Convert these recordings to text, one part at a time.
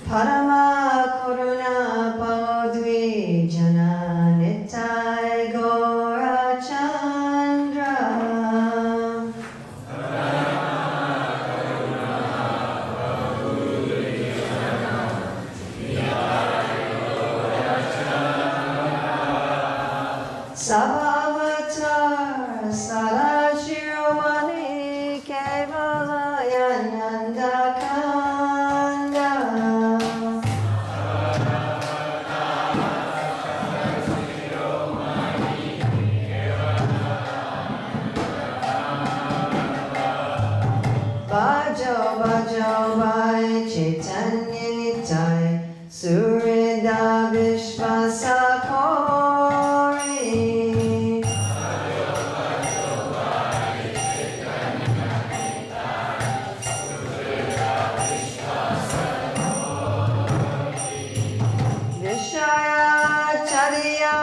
Parama Karuna Paudvi Jana Nitai Gaura Chandra. Sabhavatar Sarashiromani Kevalayananda Kanda. Bajo Bajo Vai Chaitanya Nitai Surida Vishvasakori. Vishaya Chariya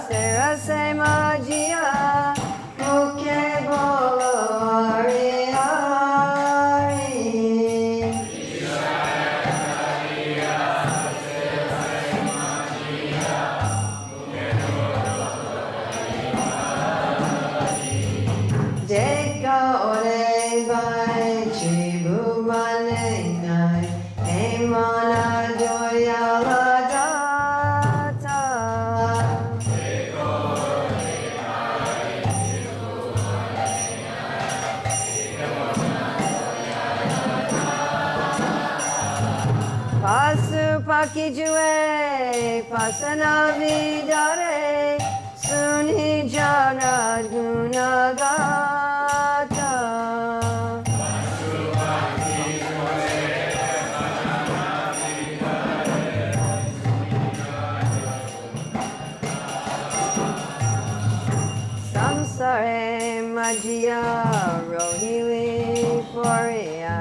Serase Majia Mukhe Bolo Hari Hari. Deka Ore Vai Chibu Manenai Emana Joyala Data. Pasu Pakijue Pasana Vidare Suni Jana Gunagata. Samsare Majia Rohili Floria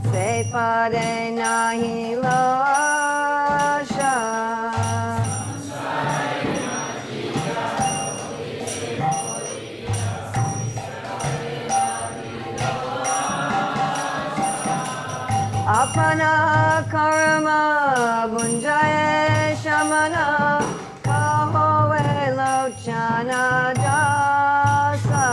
Sepade Nahila Asha. Apana Karma Bunjaye Shamana Kahoe Lochana Dasa.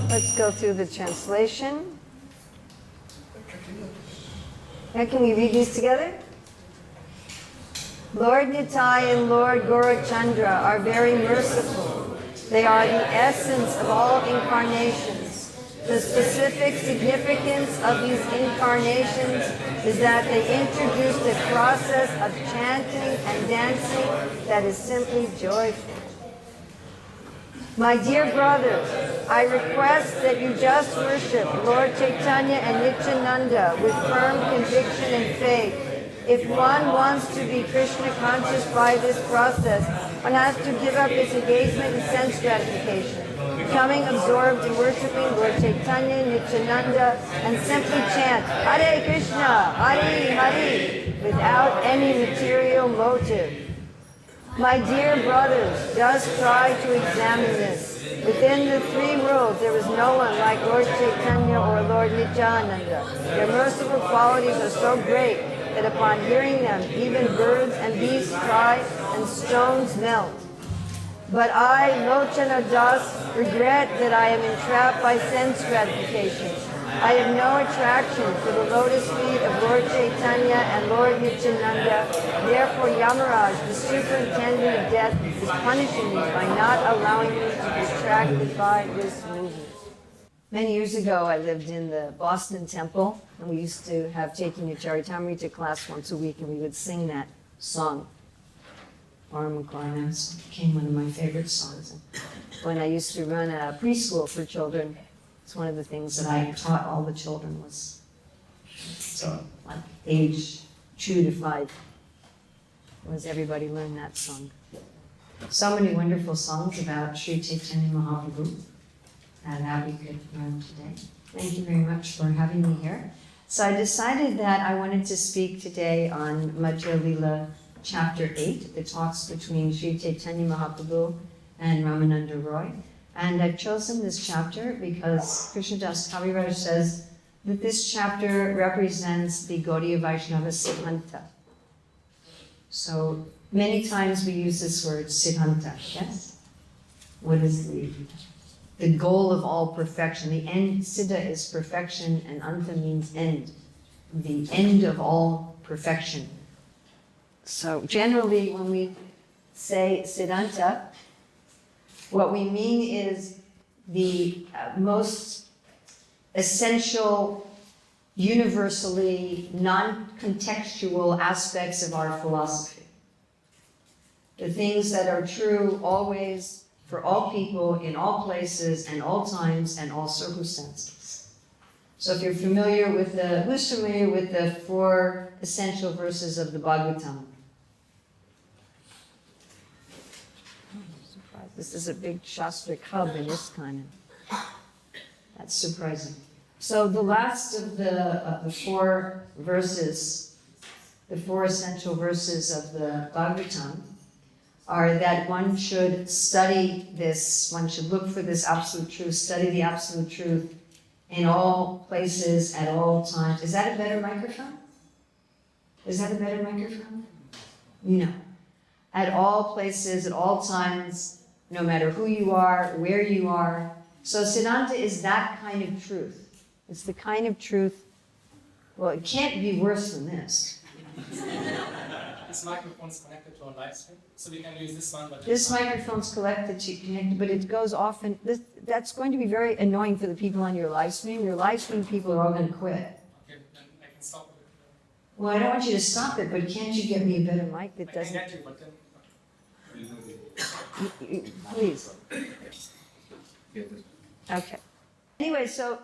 Let's go through the translation. Now, can we read these together? Lord Nitai and Lord Gaurachandra are very merciful. They are the essence of all incarnations. The specific significance of these incarnations is that they introduced a process of chanting and dancing that is simply joyful. My dear brothers, I request that you just worship Lord Chaitanya and Nityananda with firm conviction and faith. If one wants to be Krishna conscious by this process, one has to give up his engagement in sense gratification, becoming absorbed in worshiping Lord Chaitanya, Nityananda, and simply chant Hare Krishna, Hare Hare, without any material motive. My dear brothers, just try to examine this. Within the three worlds, there is no one like Lord Chaitanya or Lord Nityananda. Their merciful qualities are so great that upon hearing them, even birds and beasts cry and stones melt. But I, Lochana Das, regret that I am entrapped by sense gratification. I have no attraction for the lotus feet of Lord Chaitanya and Lord Nityananda. Therefore, Yamaraj, the superintendent of death, is punishing me by not allowing me to be attracted by this movement. Many years ago, I lived in the Boston Temple, and we used to have Chaitanya Charitamrita class once a week, and we would sing that song. It became one of my favorite songs. And when I used to run a preschool for children, it's one of the things that I taught all the children was so like age 2 to 5 was everybody learn that song. So many wonderful songs about Sri Chaitanya Mahaprabhu that we could learn today. Thank you very much for having me here. So I decided that I wanted to speak today on Madhya Lila chapter 8, the talks between Sri Chaitanya Mahaprabhu and Ramananda Roy. And I've chosen this chapter because Krishnadas Kaviraj says that this chapter represents the Gaudiya Vaishnava Siddhanta. So many times we use this word Siddhanta, yes? What is the goal of all perfection? The end, Siddha is perfection, and Anta means end. The end of all perfection. So generally when we say Siddhanta, what we mean is the most essential, universally non-contextual aspects of our philosophy. The things that are true always for all people, in all places, and all times, and all circumstances. So if you're familiar with who's familiar with the 4 essential verses of the Bhagavatam? This is a big Shastric hub in this kind of. That's surprising. So the last of the 4 verses, the 4 essential verses of the Bhagavatam, are that one should study this, one should look for this absolute truth, study the absolute truth in all places, at all times. Is that a better microphone? Is that a better microphone? No. At all places, at all times, no matter who you are, where you are. So Siddhanta is that kind of truth. It's the kind of truth, well, it can't be worse than this. This microphone's connected to a live stream, so we can use this one. But this microphone's connected, but it goes off, and that's going to be very annoying for the people on your live stream. Your live stream people are all going to quit. Okay, then I can stop it. Well, I don't want you to stop it, but can't you get me a better mic that doesn't? I can get you, but then. Please. Okay. Anyway, so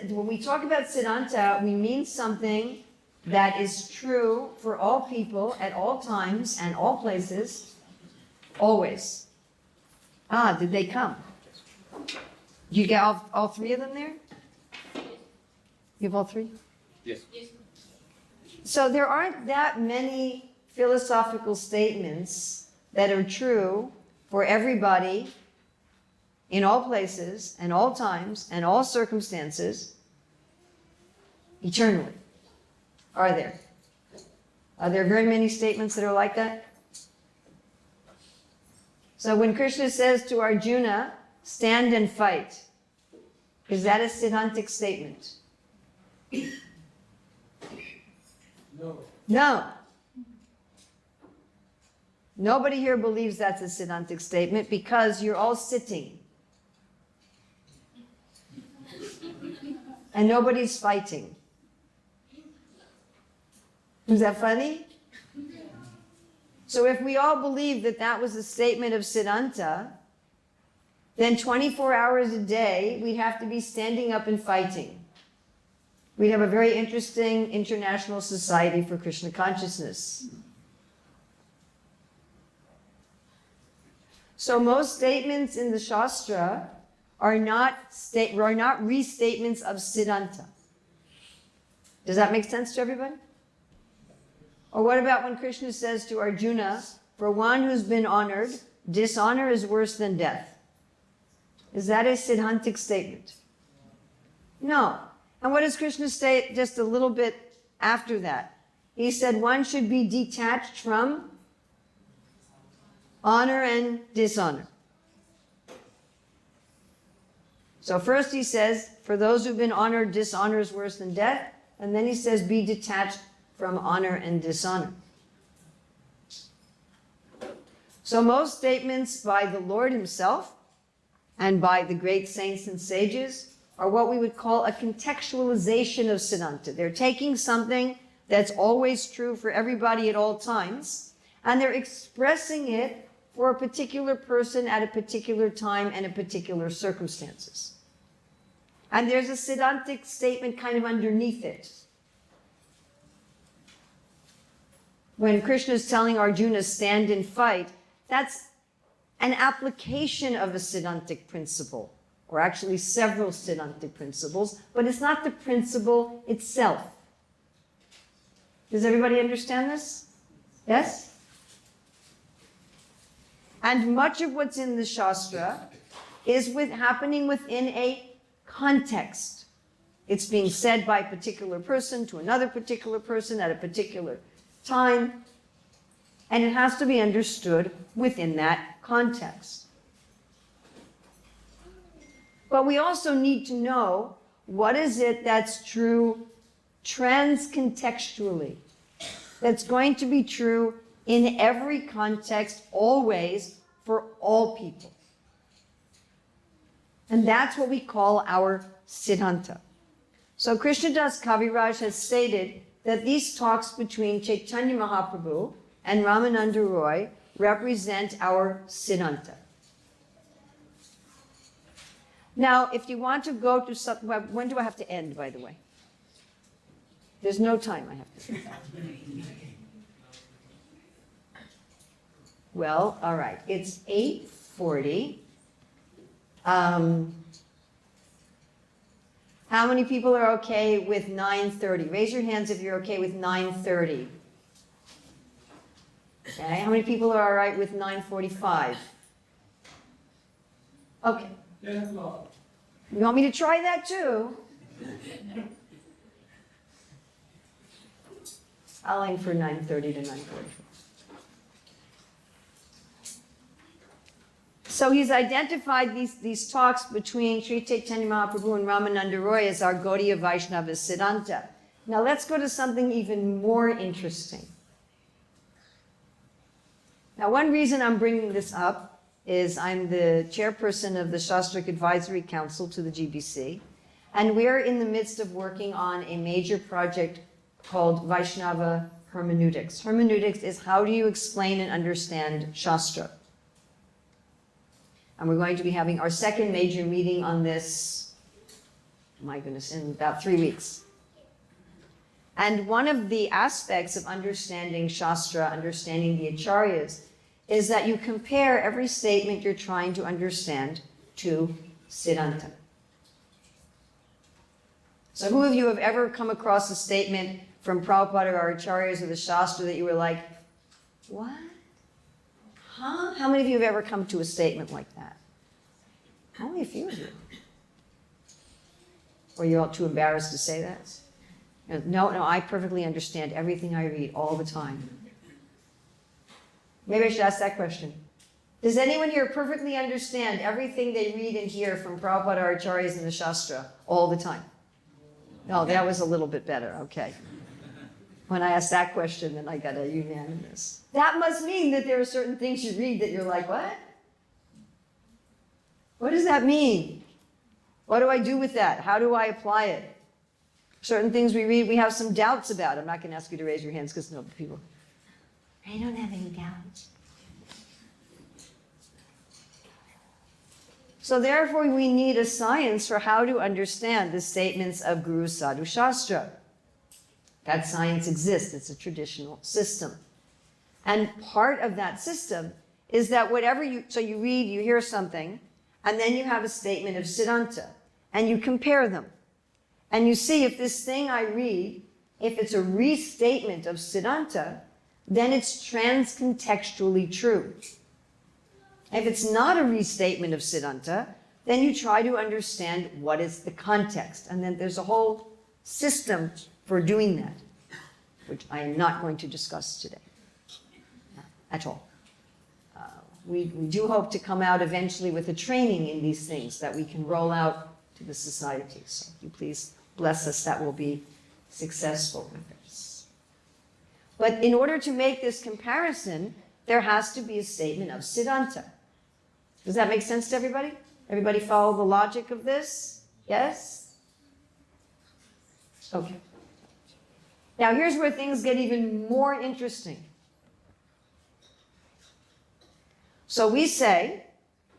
when we talk about Siddhanta, we mean something that is true for all people at all times and all places, always. Ah, did they come? You get all 3 of them there? You have all 3? Yes. So there aren't that many philosophical statements that are true for everybody in all places and all times and all circumstances eternally. Are there? Are there very many statements that are like that? So when Krishna says to Arjuna, stand and fight, is that a Siddhantic statement? No. No. Nobody here believes that's a Siddhantic statement because you're all sitting. And nobody's fighting. Is that funny? So if we all believe that that was a statement of Siddhanta, then 24 hours a day, we'd have to be standing up and fighting. We'd have a very interesting international society for Krishna consciousness. So most statements in the Shastra are not restatements of Siddhanta. Does that make sense to everybody? Or what about when Krishna says to Arjuna, for one who's been honored, dishonor is worse than death? Is that a Siddhantic statement? No. And what does Krishna say just a little bit after that? He said one should be detached from honor and dishonor. So first he says, for those who've been honored, dishonor is worse than death. And then he says, be detached from honor and dishonor. So most statements by the Lord himself and by the great saints and sages are what we would call a contextualization of Siddhanta. They're taking something that's always true for everybody at all times, and they're expressing it for a particular person at a particular time and in particular circumstances. And there's a Siddhantic statement kind of underneath it. When Krishna is telling Arjuna, stand and fight, that's an application of a Siddhantic principle, or actually several Siddhantic principles, but it's not the principle itself. Does everybody understand this? Yes? And much of what's in the Shastra is happening within a context. It's being said by a particular person to another particular person at a particular time, and it has to be understood within that context. But we also need to know what is it that's true transcontextually, that's going to be true in every context, always, for all people. And that's what we call our Siddhanta. So Krishnadas Kaviraj has stated that these talks between Chaitanya Mahaprabhu and Ramananda Roy represent our Siddhanta. Now, if you want to go to some, when do I have to end, by the way? There's no time I have to. Well, all right. It's 8:40. How many people are okay with 9:30? Raise your hands if you're okay with 9:30. Okay. How many people are all right with 9:45? Okay. You want me to try that too? I'll aim for 9:30 to 9:45. So he's identified these talks between Sri Chaitanya Mahaprabhu and Ramananda Roy as our Gaudiya Vaishnava Siddhanta. Now let's go to something even more interesting. Now one reason I'm bringing this up is I'm the chairperson of the Shastric Advisory Council to the GBC, and we're in the midst of working on a major project called Vaishnava Hermeneutics. Hermeneutics is how do you explain and understand Shastra? And we're going to be having our second major meeting on this, my goodness, in about 3 weeks. And one of the aspects of understanding Shastra, understanding the Acharyas, is that you compare every statement you're trying to understand to Siddhanta. So who of you have ever come across a statement from Prabhupada or Acharyas or the Shastra that you were like, what? Huh? How many of you have ever come to a statement like that? Only a few of you. Or you're all too embarrassed to say that? No, I perfectly understand everything I read all the time. Maybe I should ask that question. Does anyone here perfectly understand everything they read and hear from Prabhupada or Acharyas in the Shastra all the time? No, that was a little bit better, okay. When I asked that question, then I got a unanimous. That must mean that there are certain things you read that you're like, what? What does that mean? What do I do with that? How do I apply it? Certain things we read, we have some doubts about. I'm not going to ask you to raise your hands because no people. I don't have any doubts. So therefore, we need a science for how to understand the statements of Guru Sadhu Shastra. That science exists. It's a traditional system. And part of that system is that whatever you read, you hear something, and then you have a statement of Siddhanta, and you compare them. And you see if this thing I read, if it's a restatement of Siddhanta, then it's transcontextually true. If it's not a restatement of Siddhanta, then you try to understand what is the context. And then there's a whole system for doing that, which I am not going to discuss today at all. We do hope to come out eventually with a training in these things that we can roll out to the society. So if you please bless us, that will be successful with this. But in order to make this comparison, there has to be a statement of Siddhanta. Does that make sense to everybody? Everybody follow the logic of this? Yes? Okay. Now here's where things get even more interesting. So we say,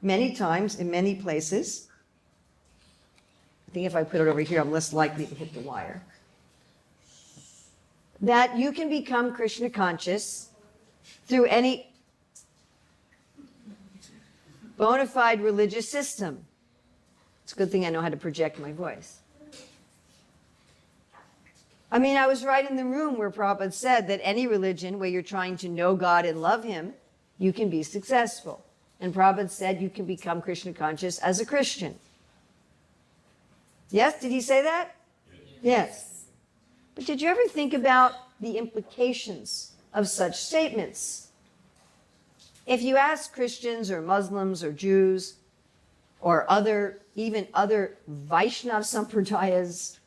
many times, in many places, I think if I put it over here, I'm less likely to hit the wire, that you can become Krishna conscious through any bona fide religious system. It's a good thing I know how to project my voice. I mean, I was right in the room where Prabhupada said that any religion where you're trying to know God and love Him, you can be successful. And Prabhupada said you can become Krishna conscious as a Christian. Yes? Did he say that? Yes. But did you ever think about the implications of such statements? If you ask Christians or Muslims or Jews or even other Vaishnav sampradayas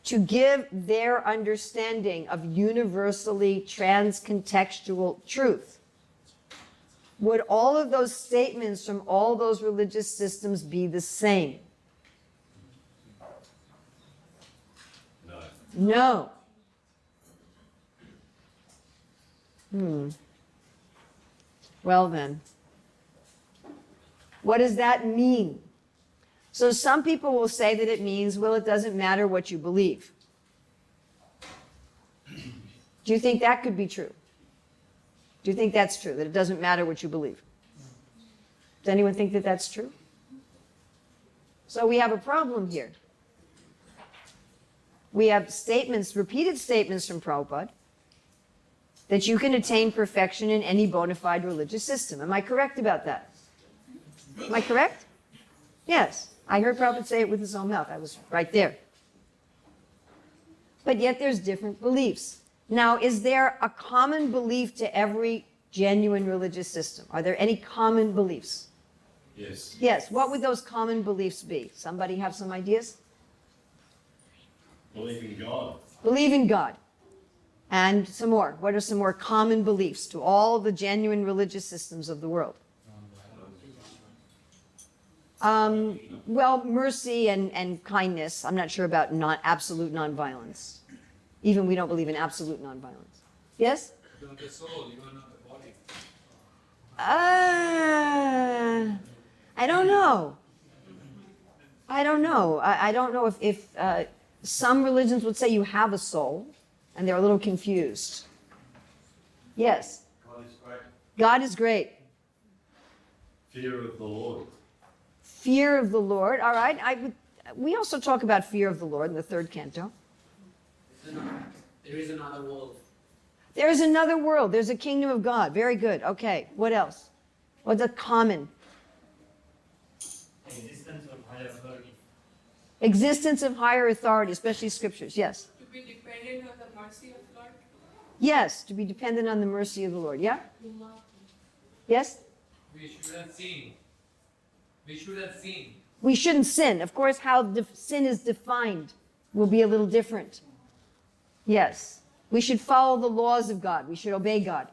to give their understanding of universally transcontextual truth, would all of those statements from all those religious systems be the same? No. Well then, what does that mean? So some people will say that it means, well, it doesn't matter what you believe. Do you think that could be true? Do you think that's true, that it doesn't matter what you believe? Does anyone think that that's true? So we have a problem here. We have statements, repeated statements from Prabhupada, that you can attain perfection in any bona fide religious system. Am I correct about that? Am I correct? Yes. I heard Prabhupada say it with his own mouth. I was right there. But yet there's different beliefs. Now, is there a common belief to every genuine religious system? Are there any common beliefs? Yes. Yes. What would those common beliefs be? Somebody have some ideas? Believe in God. Believe in God. And some more. What are some more common beliefs to all the genuine religious systems of the world? Well, mercy and kindness. I'm not sure about absolute nonviolence. Even we don't believe in absolute nonviolence. Yes? You are the soul, you are not the body. I don't know. I don't know. I don't know if some religions would say you have a soul, and they're a little confused. Yes? God is great. God is great. Fear of the Lord. Fear of the Lord. All right. We also talk about fear of the Lord in the third canto. There is another world. There's another world. There's a kingdom of God. Very good. Okay. What else? What's a common? Existence of higher authority. Existence of higher authority, especially scriptures. Yes. To be dependent on the mercy of Lord. Yes. To be dependent on the mercy of the Lord. Yeah? Yes? We should have seen. We should have seen. We shouldn't sin. Of course, how sin is defined will be a little different. Yes. We should follow the laws of God. We should obey God.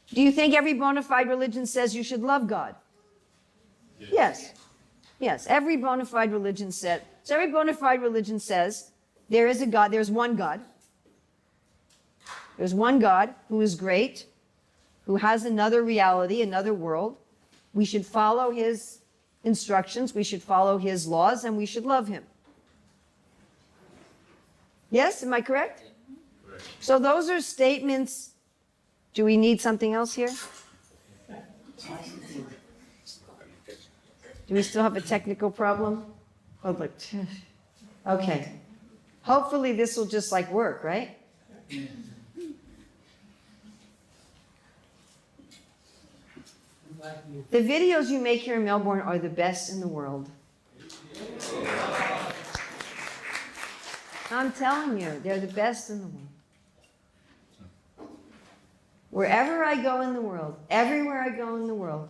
Do you think every bona fide religion says you should love God? Yes. Yes. Every bona fide religion says. So every bona fide religion says there is a God. There's one God. There's one God who is great, who has another reality, another world. We should follow His instructions. We should follow His laws, and we should love Him. Yes, am I correct? Correct. So those are statements. Do we need something else here? Do we still have a technical problem? Oh, look. Okay. Hopefully this will just like work, right? The videos you make here in Melbourne are the best in the world. I'm telling you, they're the best in the world. Wherever I go in the world, everywhere I go in the world,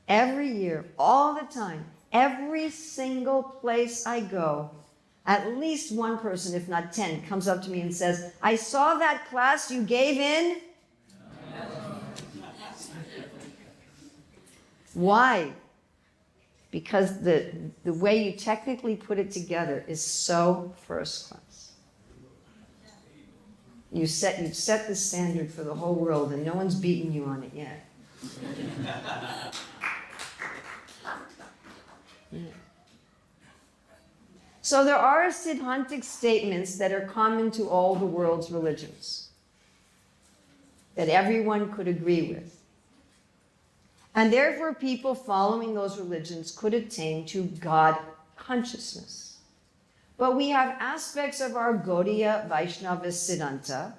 every year, all the time, every single place I go, at least one person, if not 10, comes up to me and says, I saw that class you gave in. Why? Because the way you technically put it together is so first class. You've set the standard for the whole world, and no one's beaten you on it yet. Yeah. So there are Siddhantic statements that are common to all the world's religions, that everyone could agree with. And therefore, people following those religions could attain to God consciousness. But we have aspects of our Gaudiya Vaishnava Siddhanta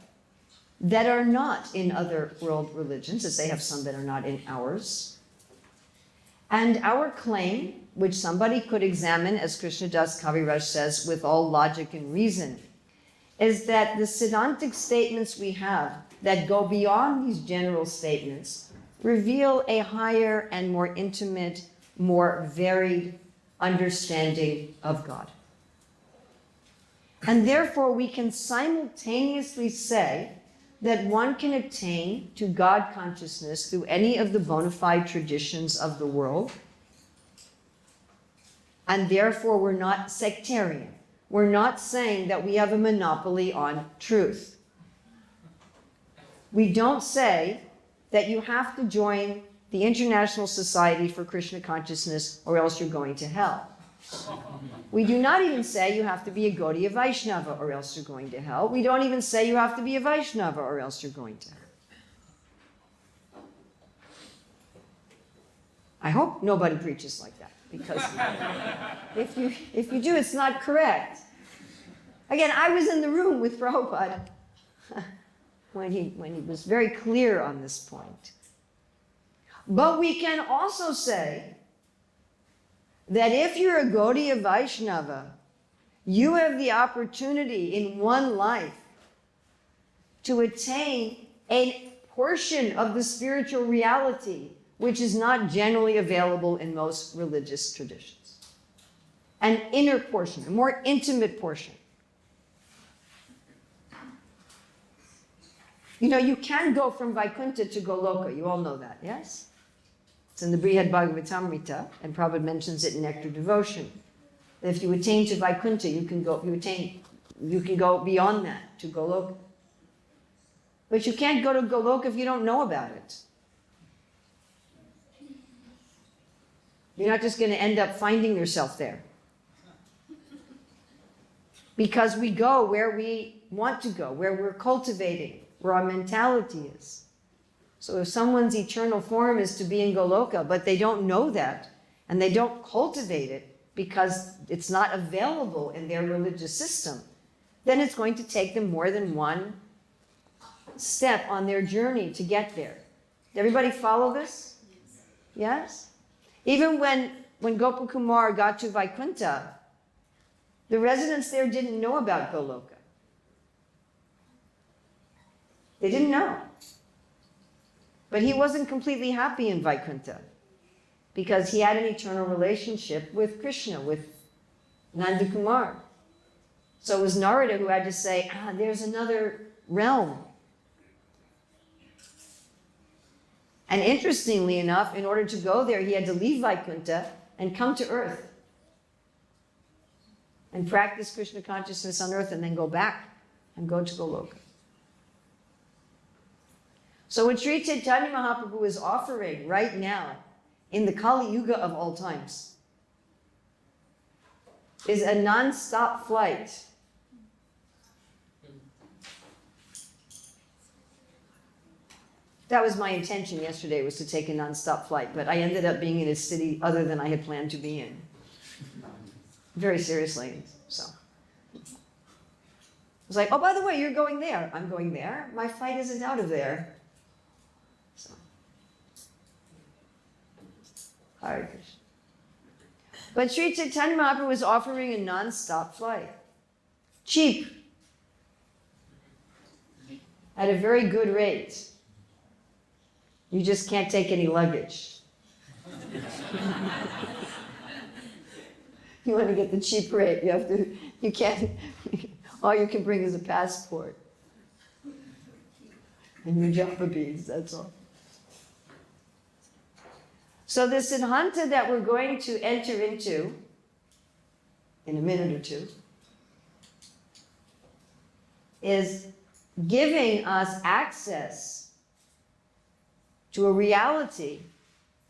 that are not in other world religions, as they have some that are not in ours. And our claim, which somebody could examine, as Krishnadas Kaviraj says, with all logic and reason, is that the Siddhantic statements we have that go beyond these general statements reveal a higher and more intimate, more varied understanding of God. And therefore, we can simultaneously say that one can attain to God consciousness through any of the bona fide traditions of the world. And therefore, we're not sectarian. We're not saying that we have a monopoly on truth. We don't say that you have to join the International Society for Krishna Consciousness or else you're going to hell. We do not even say you have to be a Gaudiya Vaishnava or else you're going to hell. We don't even say you have to be a Vaishnava or else you're going to hell. I hope nobody preaches like that, because if you do, it's not correct. Again, I was in the room with Prabhupada when he was very clear on this point. But we can also say that if you're a Gaudiya Vaishnava, you have the opportunity in one life to attain a portion of the spiritual reality which is not generally available in most religious traditions. An inner portion, a more intimate portion. You know, you can go from Vaikuntha to Goloka. You all know that, yes? It's in the Brihad Bhagavatamrita, and Prabhupada mentions it in Nectar Devotion. That if you attain to Vaikuntha, you can go beyond that to Goloka. But you can't go to Goloka if you don't know about it. You're not just going to end up finding yourself there. Because we go where we want to go, where we're cultivating, where our mentality is. So if someone's eternal form is to be in Goloka, but they don't know that, and they don't cultivate it because it's not available in their religious system, then it's going to take them more than one step on their journey to get there. Everybody follow this? Yes? Even when Gopakumar got to Vaikuntha, the residents there didn't know about Goloka. They didn't know. But he wasn't completely happy in Vaikuntha because he had an eternal relationship with Krishna, with Nanda Kumar. So it was Narada who had to say, there's another realm. And interestingly enough, in order to go there, he had to leave Vaikuntha and come to earth and practice Krishna consciousness on earth and then go back and go to Goloka. So what Sri Chaitanya Mahaprabhu is offering right now in the Kali Yuga of all times is a non-stop flight. That was my intention yesterday, was to take a non-stop flight, but I ended up being in a city other than I had planned to be in. Very seriously, so. I was like, oh, by the way, you're going there. I'm going there. My flight isn't out of there. So. Hare Krishna. But Sri Chaitanya Mahaprabhu was offering a non-stop flight. Cheap. At a very good rate. You just can't take any luggage. You want to get the cheap rate, you can't, all you can bring is a passport. And your japa beads, that's all. So the Siddhanta that we're going to enter into in a minute or two is giving us access to a reality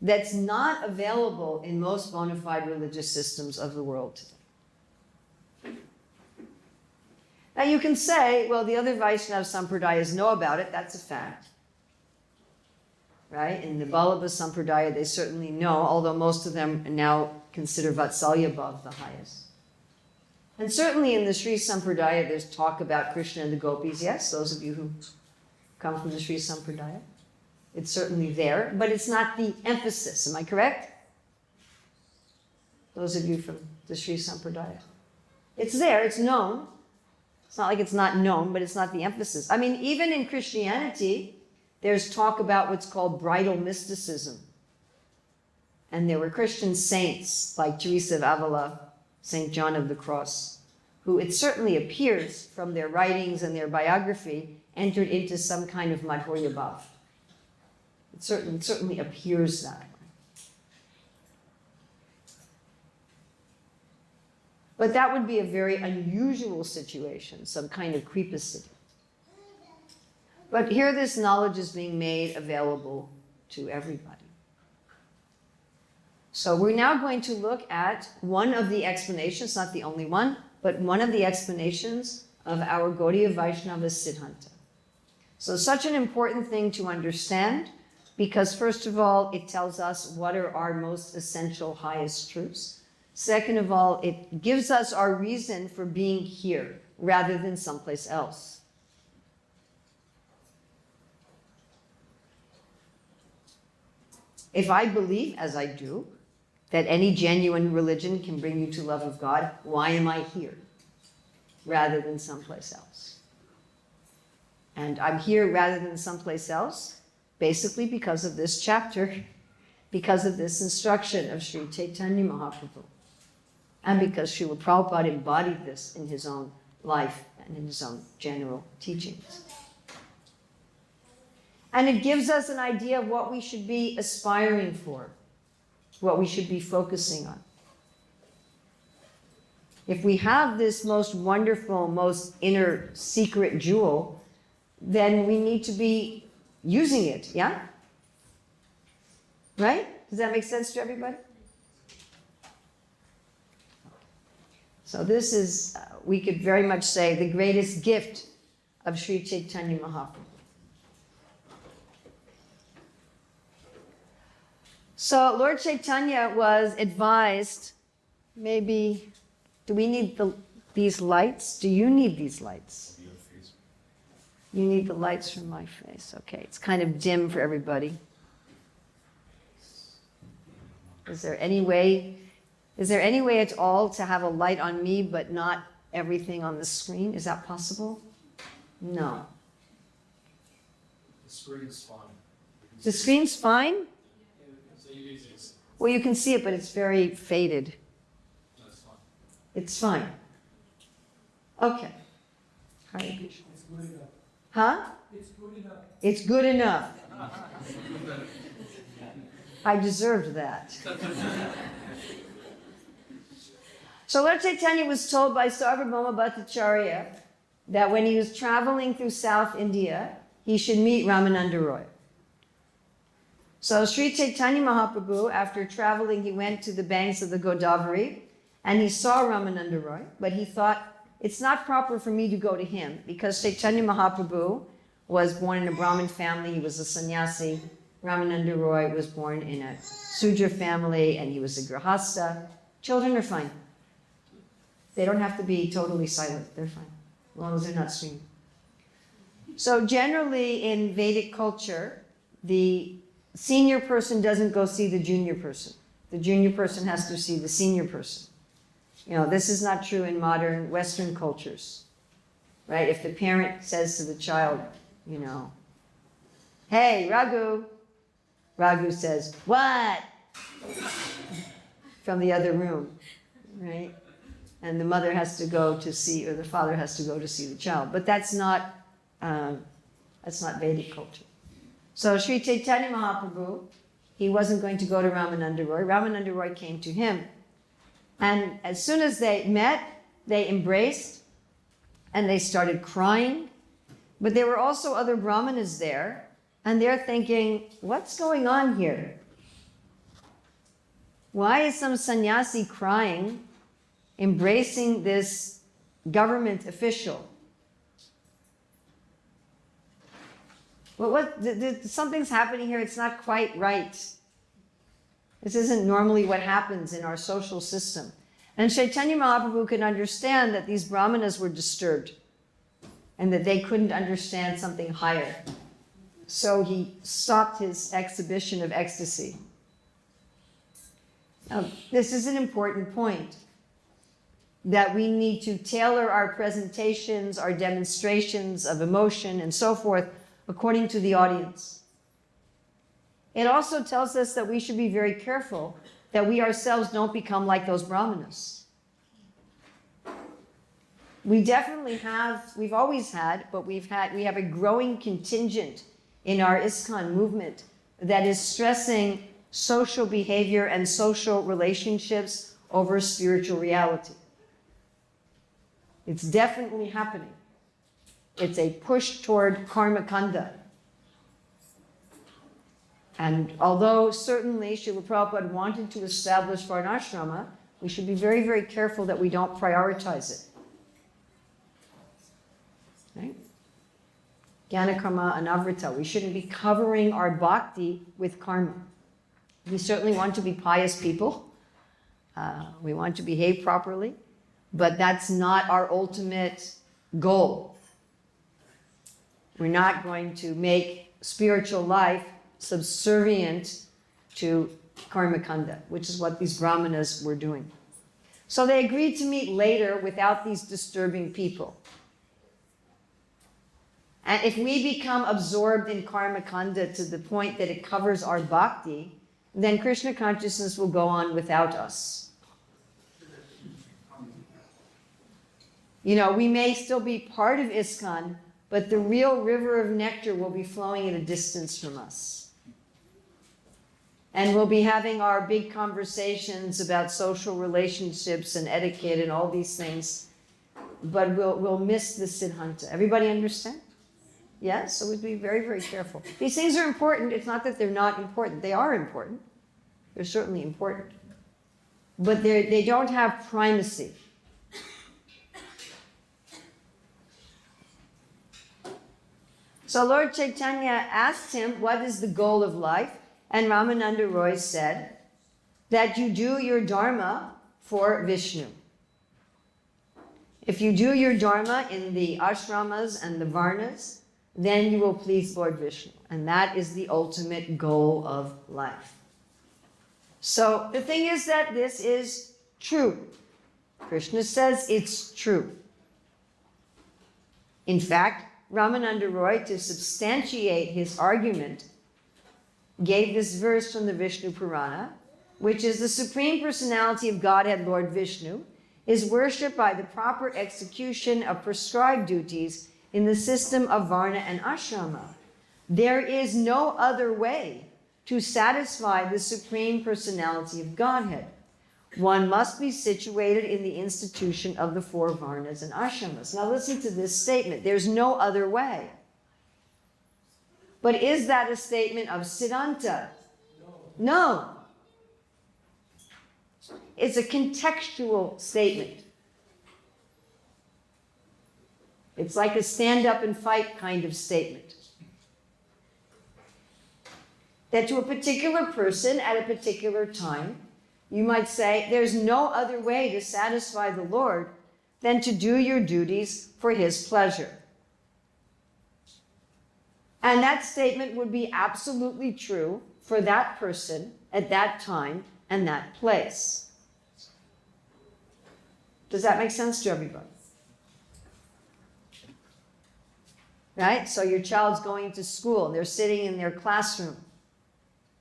that's not available in most bona fide religious systems of the world today. Now you can say, well, the other Vaishnava Sampradayas know about it, that's a fact. Right? In the Vallabha Sampradaya, they certainly know, although most of them now consider Vatsalya Bhav the highest. And certainly in the Sri Sampradaya, there's talk about Krishna and the gopis. Yes, those of you who come from the Sri Sampradaya. It's certainly there, but it's not the emphasis. Am I correct? Those of you from the Sri Sampradaya. It's there, it's known. It's not like it's not known, but it's not the emphasis. I mean, even in Christianity, there's talk about what's called bridal mysticism. And there were Christian saints like Teresa of Avila, St. John of the Cross, who it certainly appears from their writings and their biography entered into some kind of Madhurya Bhav. It certainly appears that way. But that would be a very unusual situation, some kind of creepacity. But here this knowledge is being made available to everybody. So we're now going to look at one of the explanations, not the only one, but one of the explanations of our Gaudiya Vaishnava Siddhanta. So such an important thing to understand, because first of all, it tells us what are our most essential, highest truths. Second of all, it gives us our reason for being here rather than someplace else. If I believe, as I do, that any genuine religion can bring you to love of God, why am I here rather than someplace else? And I'm here rather than someplace else basically because of this chapter, because of this instruction of Sri Chaitanya Mahaprabhu. And because Srila Prabhupada embodied this in his own life and in his own general teachings. And it gives us an idea of what we should be aspiring for, what we should be focusing on. If we have this most wonderful, most inner secret jewel, then we need to be using it, yeah? Right? Does that make sense to everybody? So this is, we could very much say, the greatest gift of Sri Chaitanya Mahaprabhu. So Lord Chaitanya was advised, maybe, do we need these lights? Do you need these lights? You need the lights from my face. Okay, it's kind of dim for everybody. Is there any way at all to have a light on me but not everything on the screen? Is that possible? No. The screen's fine. The screen's fine? So you use it. Well, you can see it, but it's very faded. That's fine. It's fine. Okay. Hare Krishna. It's good enough. Huh? It's good enough. It's good enough. I deserved that. So Lord Chaitanya was told by Sarvabhauma Bhattacharya that when he was traveling through South India, he should meet Ramananda Roy. So Sri Chaitanya Mahaprabhu, after traveling, he went to the banks of the Godavari and he saw Ramananda Roy, but he thought, it's not proper for me to go to him because Chaitanya Mahaprabhu was born in a Brahmin family, he was a sannyasi. Ramananda Roy was born in a Sudra family and he was a grihasta. Children are fine. They don't have to be totally silent, they're fine, as long as they're not screaming. So generally in Vedic culture, the senior person doesn't go see the junior person. The junior person has to see the senior person. You know, this is not true in modern Western cultures, right? If the parent says to the child, you know, hey, Raghu, Raghu says, what? From the other room, right? And the mother has to go to see, or the father has to go to see the child. But that's not Vedic culture. So Sri Chaitanya Mahaprabhu, he wasn't going to go to Ramananda Roy. Ramananda Roy came to him. And as soon as they met, they embraced and they started crying. But there were also other brahmanas there, and they're thinking, what's going on here? Why is some sannyasi crying, embracing this government official? Well, something's happening here, it's not quite right. This isn't normally what happens in our social system. And Chaitanya Mahaprabhu could understand that these brahmanas were disturbed and that they couldn't understand something higher. So he stopped his exhibition of ecstasy. Now, this is an important point, that we need to tailor our presentations, our demonstrations of emotion and so forth according to the audience. It also tells us that we should be very careful that we ourselves don't become like those brahmanas. We definitely have, we've always had, but we have a growing contingent in our ISKCON movement that is stressing social behavior and social relationships over spiritual reality. It's definitely happening. It's a push toward karma kanda. And although certainly Srila Prabhupada wanted to establish Varnashrama, we should be very, very careful that we don't prioritize it. Right? Jnana karma anavrita. We shouldn't be covering our bhakti with karma. We certainly want to be pious people. We want to behave properly, but that's not our ultimate goal. We're not going to make spiritual life subservient to karma kanda, which is what these brahmanas were doing. So they agreed to meet later without these disturbing people. And if we become absorbed in karma kanda to the point that it covers our bhakti, then Krishna consciousness will go on without us. You know, we may still be part of ISKCON, but the real river of nectar will be flowing at a distance from us. And we'll be having our big conversations about social relationships and etiquette and all these things, but we'll miss the Siddhanta. Everybody understand? Yeah, so we'd be very, very careful. These things are important. It's not that they're not important. They are important. They're certainly important. But they don't have primacy. So Lord Chaitanya asked him, what is the goal of life? And Ramananda Roy said, that you do your dharma for Vishnu. If you do your dharma in the ashramas and the varnas, then you will please Lord Vishnu. And that is the ultimate goal of life. So the thing is that this is true. Krishna says it's true. In fact, Ramananda Roy, to substantiate his argument, gave this verse from the Vishnu Purana, which is the Supreme Personality of Godhead, Lord Vishnu, is worshipped by the proper execution of prescribed duties in the system of Varna and Ashrama. There is no other way to satisfy the Supreme Personality of Godhead. One must be situated in the institution of the four Varnas and Ashramas. Now listen to this statement. There's no other way. But is that a statement of Siddhanta? No. It's a contextual statement. It's like a stand up and fight kind of statement. That to a particular person at a particular time, you might say, there's no other way to satisfy the Lord than to do your duties for his pleasure. And that statement would be absolutely true for that person at that time and that place. Does that make sense to everybody? Right? So your child's going to school, they're sitting in their classroom.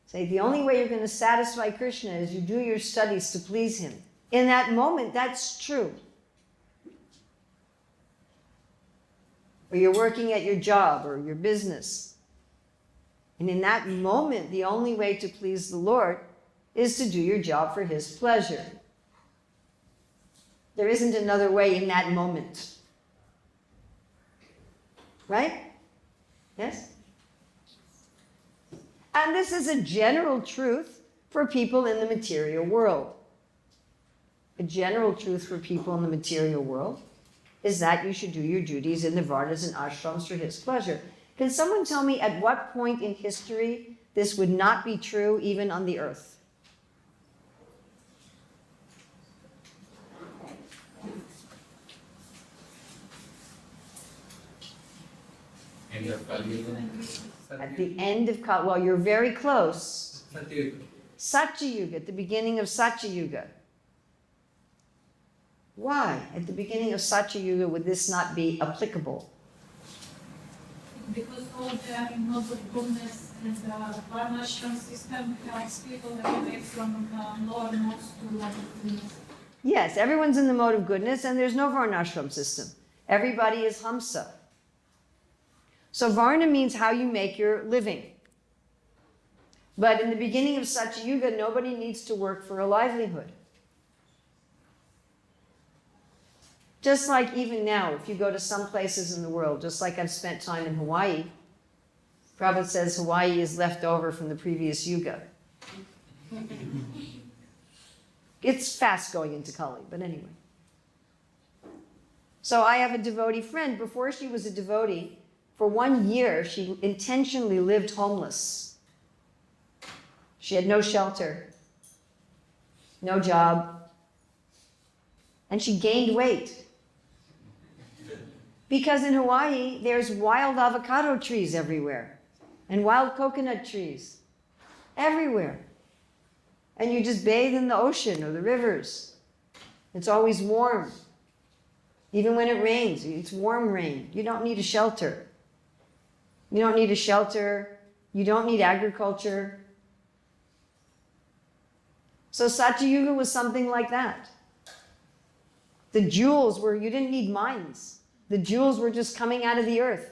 Say, the only way you're going to satisfy Krishna is you do your studies to please him. In that moment, that's true. Or you're working at your job or your business. And in that moment, the only way to please the Lord is to do your job for his pleasure. There isn't another way in that moment. Right? Yes? And this is a general truth for people in the material world. A general truth for people in the material world is that you should do your duties in the varnas and ashrams for his pleasure. Can someone tell me at what point in history this would not be true even on the earth? End of Kali Yuga. At the end of Kali, well, you're very close. Satya Yuga. Satya Yuga, at the beginning of Satya Yuga. Why, at the beginning of Satya Yuga, would this not be applicable? Because all the mode of goodness and the varnashram system helps people away from lower modes to lower goodness. Yes, everyone's in the mode of goodness, and there's no varnashram system. Everybody is hamsa. So varna means how you make your living. But in the beginning of Satya Yuga, nobody needs to work for a livelihood. Just like even now, if you go to some places in the world, just like I've spent time in Hawaii, Prabhupada says Hawaii is left over from the previous yuga. It's fast going into Kali, but anyway. So I have a devotee friend. Before she was a devotee, for 1 year, she intentionally lived homeless. She had no shelter, no job, and she gained weight. Because in Hawaii, there's wild avocado trees everywhere, and wild coconut trees everywhere. And you just bathe in the ocean or the rivers. It's always warm. Even when it rains, it's warm rain. You don't need a shelter. You don't need a shelter. You don't need agriculture. So Satya Yuga was something like that. The jewels were, you didn't need mines. The jewels were just coming out of the earth.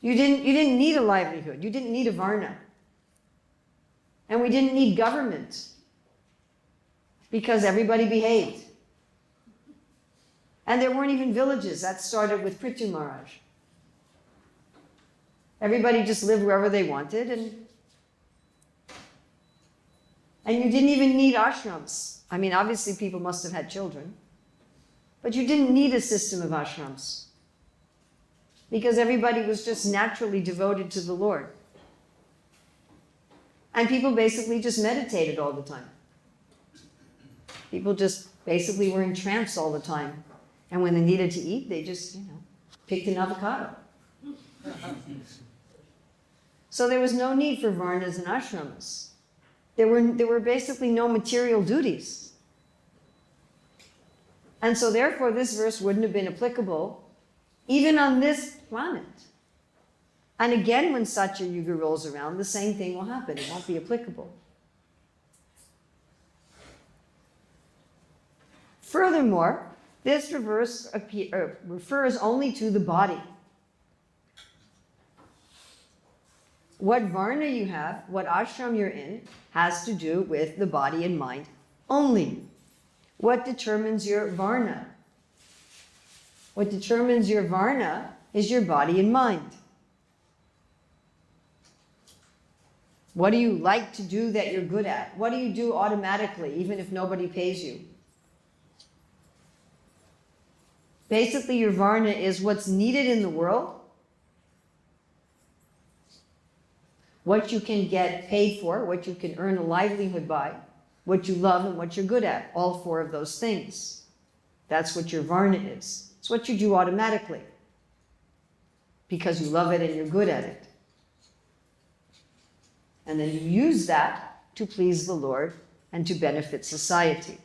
You didn't need a livelihood. You didn't need a varna. And we didn't need government because everybody behaved. And there weren't even villages. That started with Prithu Maharaj. Everybody just lived wherever they wanted, and you didn't even need ashrams. I mean, obviously people must have had children, but you didn't need a system of ashrams because everybody was just naturally devoted to the Lord. And people basically just meditated all the time. People just basically were in trance all the time. And when they needed to eat, they just, picked an avocado. So there was no need for varnas and ashramas. There were basically no material duties. And so therefore this verse wouldn't have been applicable even on this planet. And again, when Satya Yuga rolls around, the same thing will happen. It won't be applicable. Furthermore, this verse refers only to the body. What varna you have, what ashram you're in, has to do with the body and mind only. What determines your varna? What determines your varna is your body and mind. What do you like to do that you're good at? What do you do automatically, even if nobody pays you? Basically, your varna is what's needed in the world, what you can get paid for, what you can earn a livelihood by, what you love and what you're good at, all four of those things. That's what your varna is. It's what you do automatically because you love it and you're good at it. And then you use that to please the Lord and to benefit society.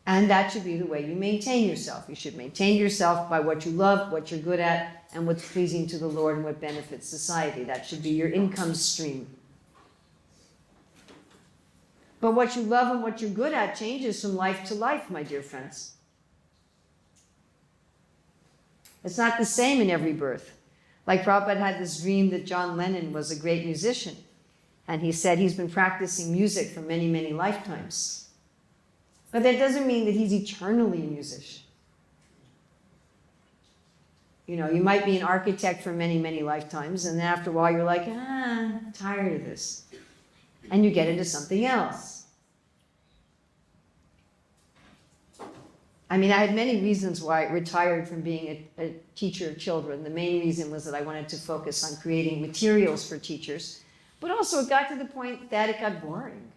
And that should be the way you maintain yourself. You should maintain yourself by what you love, what you're good at, and what's pleasing to the Lord and what benefits society. That should be your income stream. But what you love and what you're good at changes from life to life, my dear friends. It's not the same in every birth. Like Prabhupada had this dream that John Lennon was a great musician. And he said he's been practicing music for many, many lifetimes. But that doesn't mean that he's eternally a musician. You might be an architect for many, many lifetimes, and then after a while you're like, I'm tired of this. And you get into something else. I mean, I had many reasons why I retired from being a teacher of children. The main reason was that I wanted to focus on creating materials for teachers. But also it got to the point that it got boring.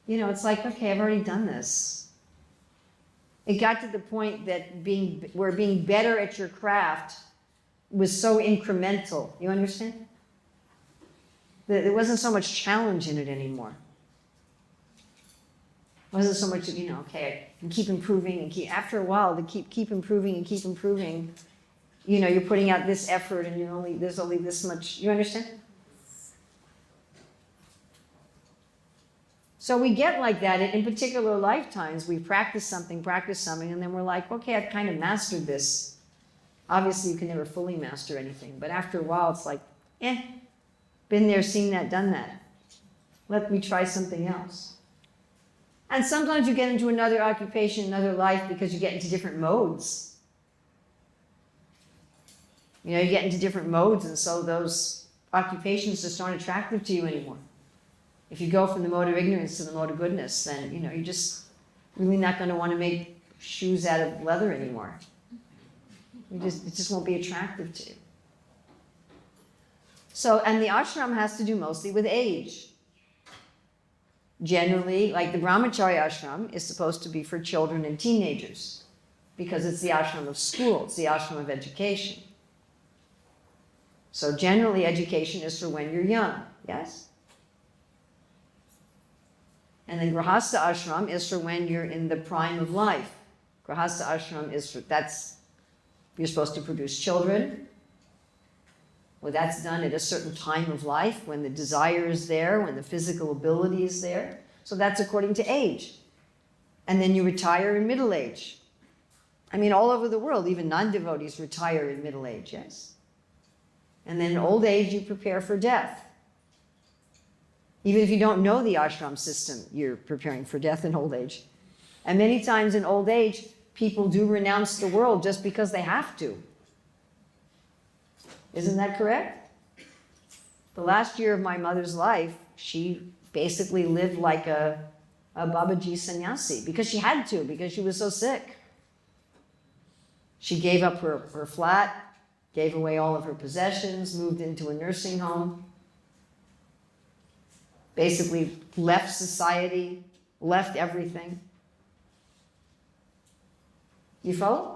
It's like, okay, I've already done this. It got to the point that where being better at your craft was so incremental. You understand? There wasn't so much challenge in it anymore. It wasn't so much, okay, and keep improving and after a while, to keep improving and keep improving, you're putting out this effort and there's only this much, you understand? So we get like that in particular lifetimes. We practice something, and then we're like, okay, I've kind of mastered this. Obviously, you can never fully master anything, but after a while, it's like, been there, seen that, done that. Let me try something else. And sometimes you get into another occupation, another life, because you get into different modes. You get into different modes, and so those occupations just aren't attractive to you anymore. If you go from the mode of ignorance to the mode of goodness, then, you're just really not going to want to make shoes out of leather anymore. It just won't be attractive to you. So, and the ashram has to do mostly with age. Generally, like the brahmacharya ashram is supposed to be for children and teenagers because it's the ashram of school, it's the ashram of education. So generally, education is for when you're young, yes? And then grahastha ashram is for when you're in the prime of life. Grahastha ashram is you're supposed to produce children. Well, that's done at a certain time of life when the desire is there, when the physical ability is there. So that's according to age. And then you retire in middle age. I mean, all over the world, even non-devotees retire in middle age, yes? And then in old age, you prepare for death. Even if you don't know the ashram system, you're preparing for death in old age. And many times in old age, people do renounce the world just because they have to. Isn't that correct? The last year of my mother's life, she basically lived like a Babaji sannyasi because she had to, because she was so sick. She gave up her flat, gave away all of her possessions, moved into a nursing home, basically left society, left everything. You follow?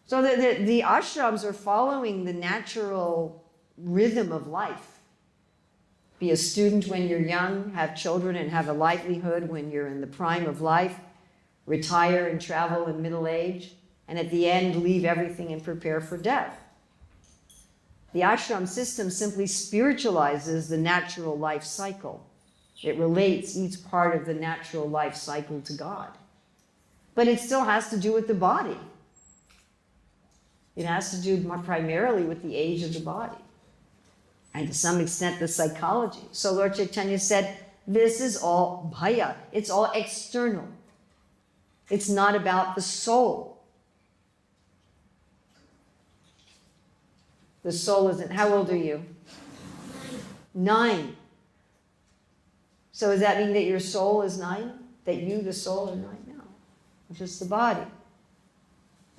So the ashrams are following the natural rhythm of life. Be a student when you're young, have children and have a livelihood when you're in the prime of life, retire and travel in middle age, and at the end leave everything and prepare for death. The ashram system simply spiritualizes the natural life cycle. It relates each part of the natural life cycle to God. But it still has to do with the body. It has to do primarily with the age of the body. And to some extent, the psychology. So Lord Chaitanya said, this is all bhaya. It's all external. It's not about the soul. The soul isn't. How old are you? 9. So does that mean that your soul is 9? That you, the soul, are 9? No. It's just the body.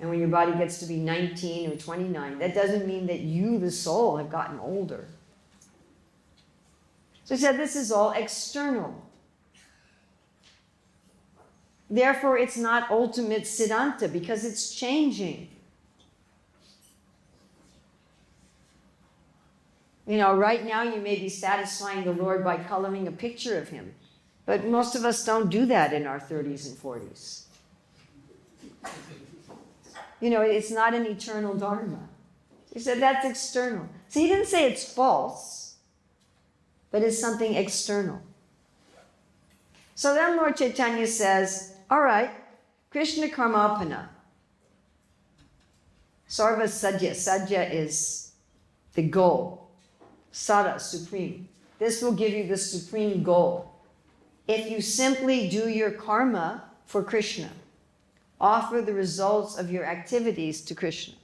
And when your body gets to be 19 or 29, that doesn't mean that you, the soul, have gotten older. So he said this is all external. Therefore, it's not ultimate siddhanta because it's changing. Right now you may be satisfying the Lord by coloring a picture of him. But most of us don't do that in our 30s and 40s. It's not an eternal dharma. He said that's external. So he didn't say it's false, but it's something external. So then Lord Chaitanya says, all right, Krishna karmapana. Sarva sadhya. Sadhya is the goal. Sada, supreme. This will give you the supreme goal. If you simply do your karma for Krishna, offer the results of your activities to Krishna.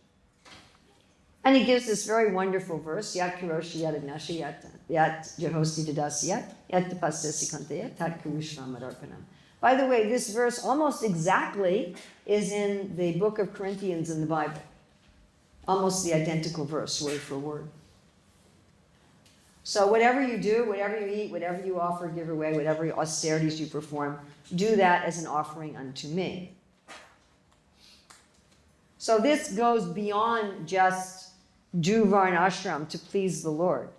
And he gives this very wonderful verse, Yat karoshi yat agnashi yat jahosti dadasi yat tapasyasi kantaya tat karushvamadarpanam. By the way, this verse almost exactly is in the book of Corinthians in the Bible. Almost the identical verse, word for word. So whatever you do, whatever you eat, whatever you offer, give away, whatever austerities you perform, do that as an offering unto me. So this goes beyond just do varna ashram to please the Lord.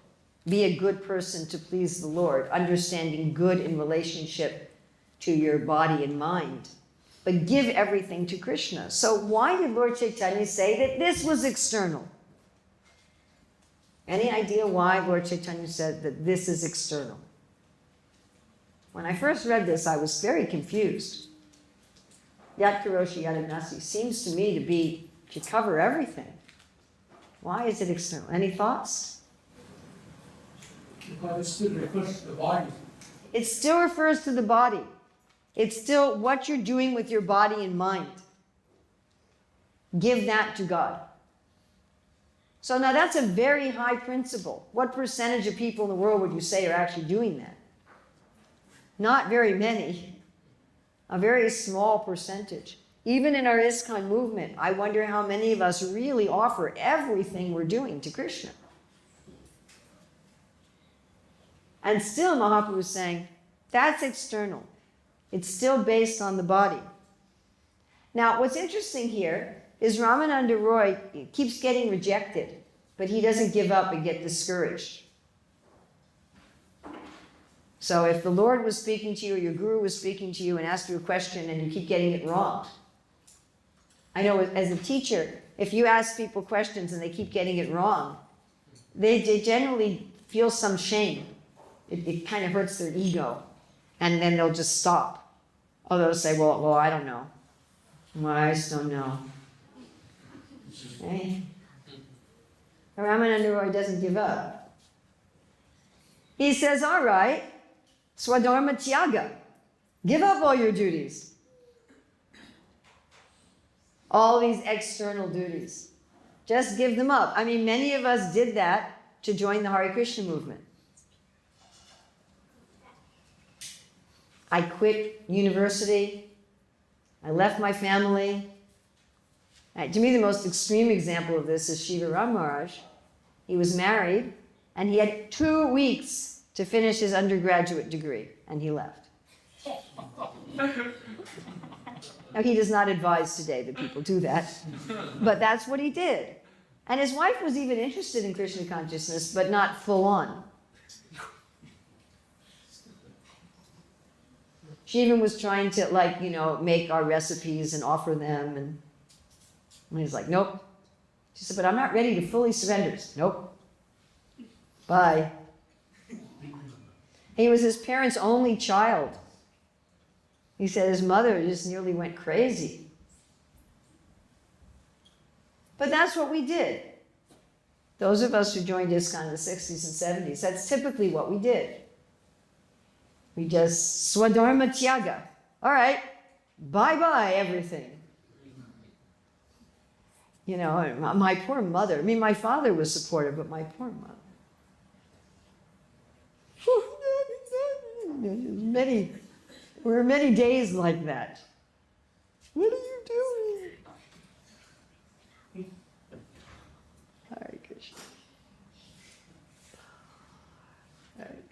Be a good person to please the Lord, understanding good in relationship to your body and mind. But give everything to Krishna. So why did Lord Chaitanya say that this was external? Any idea why Lord Chaitanya said that this is external? When I first read this, I was very confused. Yat Karoshi Yadadasi seems to me to cover everything. Why is it external? Any thoughts? Because it still refers to the body. It still refers to the body. It's still what you're doing with your body and mind. Give that to God. So now that's a very high principle. What percentage of people in the world would you say are actually doing that? Not very many. A very small percentage. Even in our ISKCON movement, I wonder how many of us really offer everything we're doing to Krishna. And still Mahaprabhu is saying, that's external. It's still based on the body. Now, what's interesting here is Ramananda Roy keeps getting rejected, but he doesn't give up and get discouraged. So if the Lord was speaking to you, or your guru was speaking to you and asked you a question and you keep getting it wrong. I know as a teacher, if you ask people questions and they keep getting it wrong, they generally feel some shame. It kind of hurts their ego. And then they'll just stop. Or they'll say, well, I don't know. Well, I just don't know. Okay? Ramananda Roy doesn't give up. He says, all right, Swadharma Tyaga. Give up all your duties. All these external duties. Just give them up. I mean, many of us did that to join the Hare Krishna movement. I quit university. I left my family. To me, the most extreme example of this is Shiva Ram Maharaj. He was married, and he had 2 weeks to finish his undergraduate degree, and he left. Now, he does not advise today that people do that, but that's what he did. And his wife was even interested in Krishna consciousness, but not full on. She even was trying to, make our recipes and offer them. And he was like, nope. She said, but I'm not ready to fully surrender. Said, nope. Bye. He was his parents' only child. He said his mother just nearly went crazy. But that's what we did. Those of us who joined ISKCON in the 60s and 70s, that's typically what we did. We just Swadharma Tyaga. All right, bye-bye everything. My poor mother. I mean, my father was supportive, but my poor mother. There were many days like that. What are you doing? Hare Krishna. All right.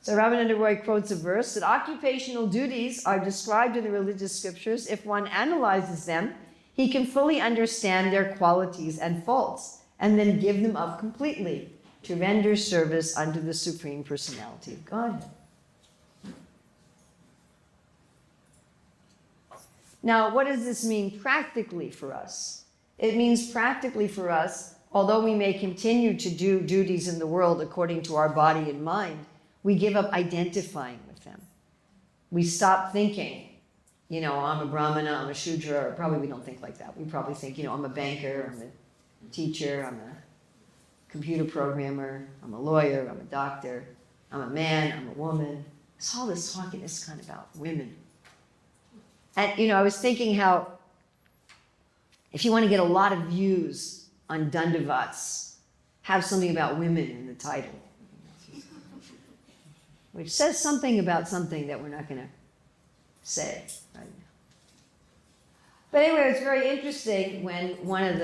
So Ramananda Roy quotes a verse that occupational duties are described in the religious scriptures. If one analyzes them, he can fully understand their qualities and faults, and then give them up completely to render service unto the Supreme Personality of Godhead. Now, what does this mean practically for us? It means practically for us, although we may continue to do duties in the world according to our body and mind, we give up identifying with them. We stop thinking, I'm a Brahmana, I'm a Shudra, or probably we don't think like that. We probably think, I'm a banker, I'm a teacher, I'm a computer programmer, I'm a lawyer, I'm a doctor, I'm a man, I'm a woman. It's all this talking is kind of about women. And, I was thinking how if you want to get a lot of views on Dandavats, have something about women in the title, which says something about something that we're not going to say right now. But anyway, it's very interesting when when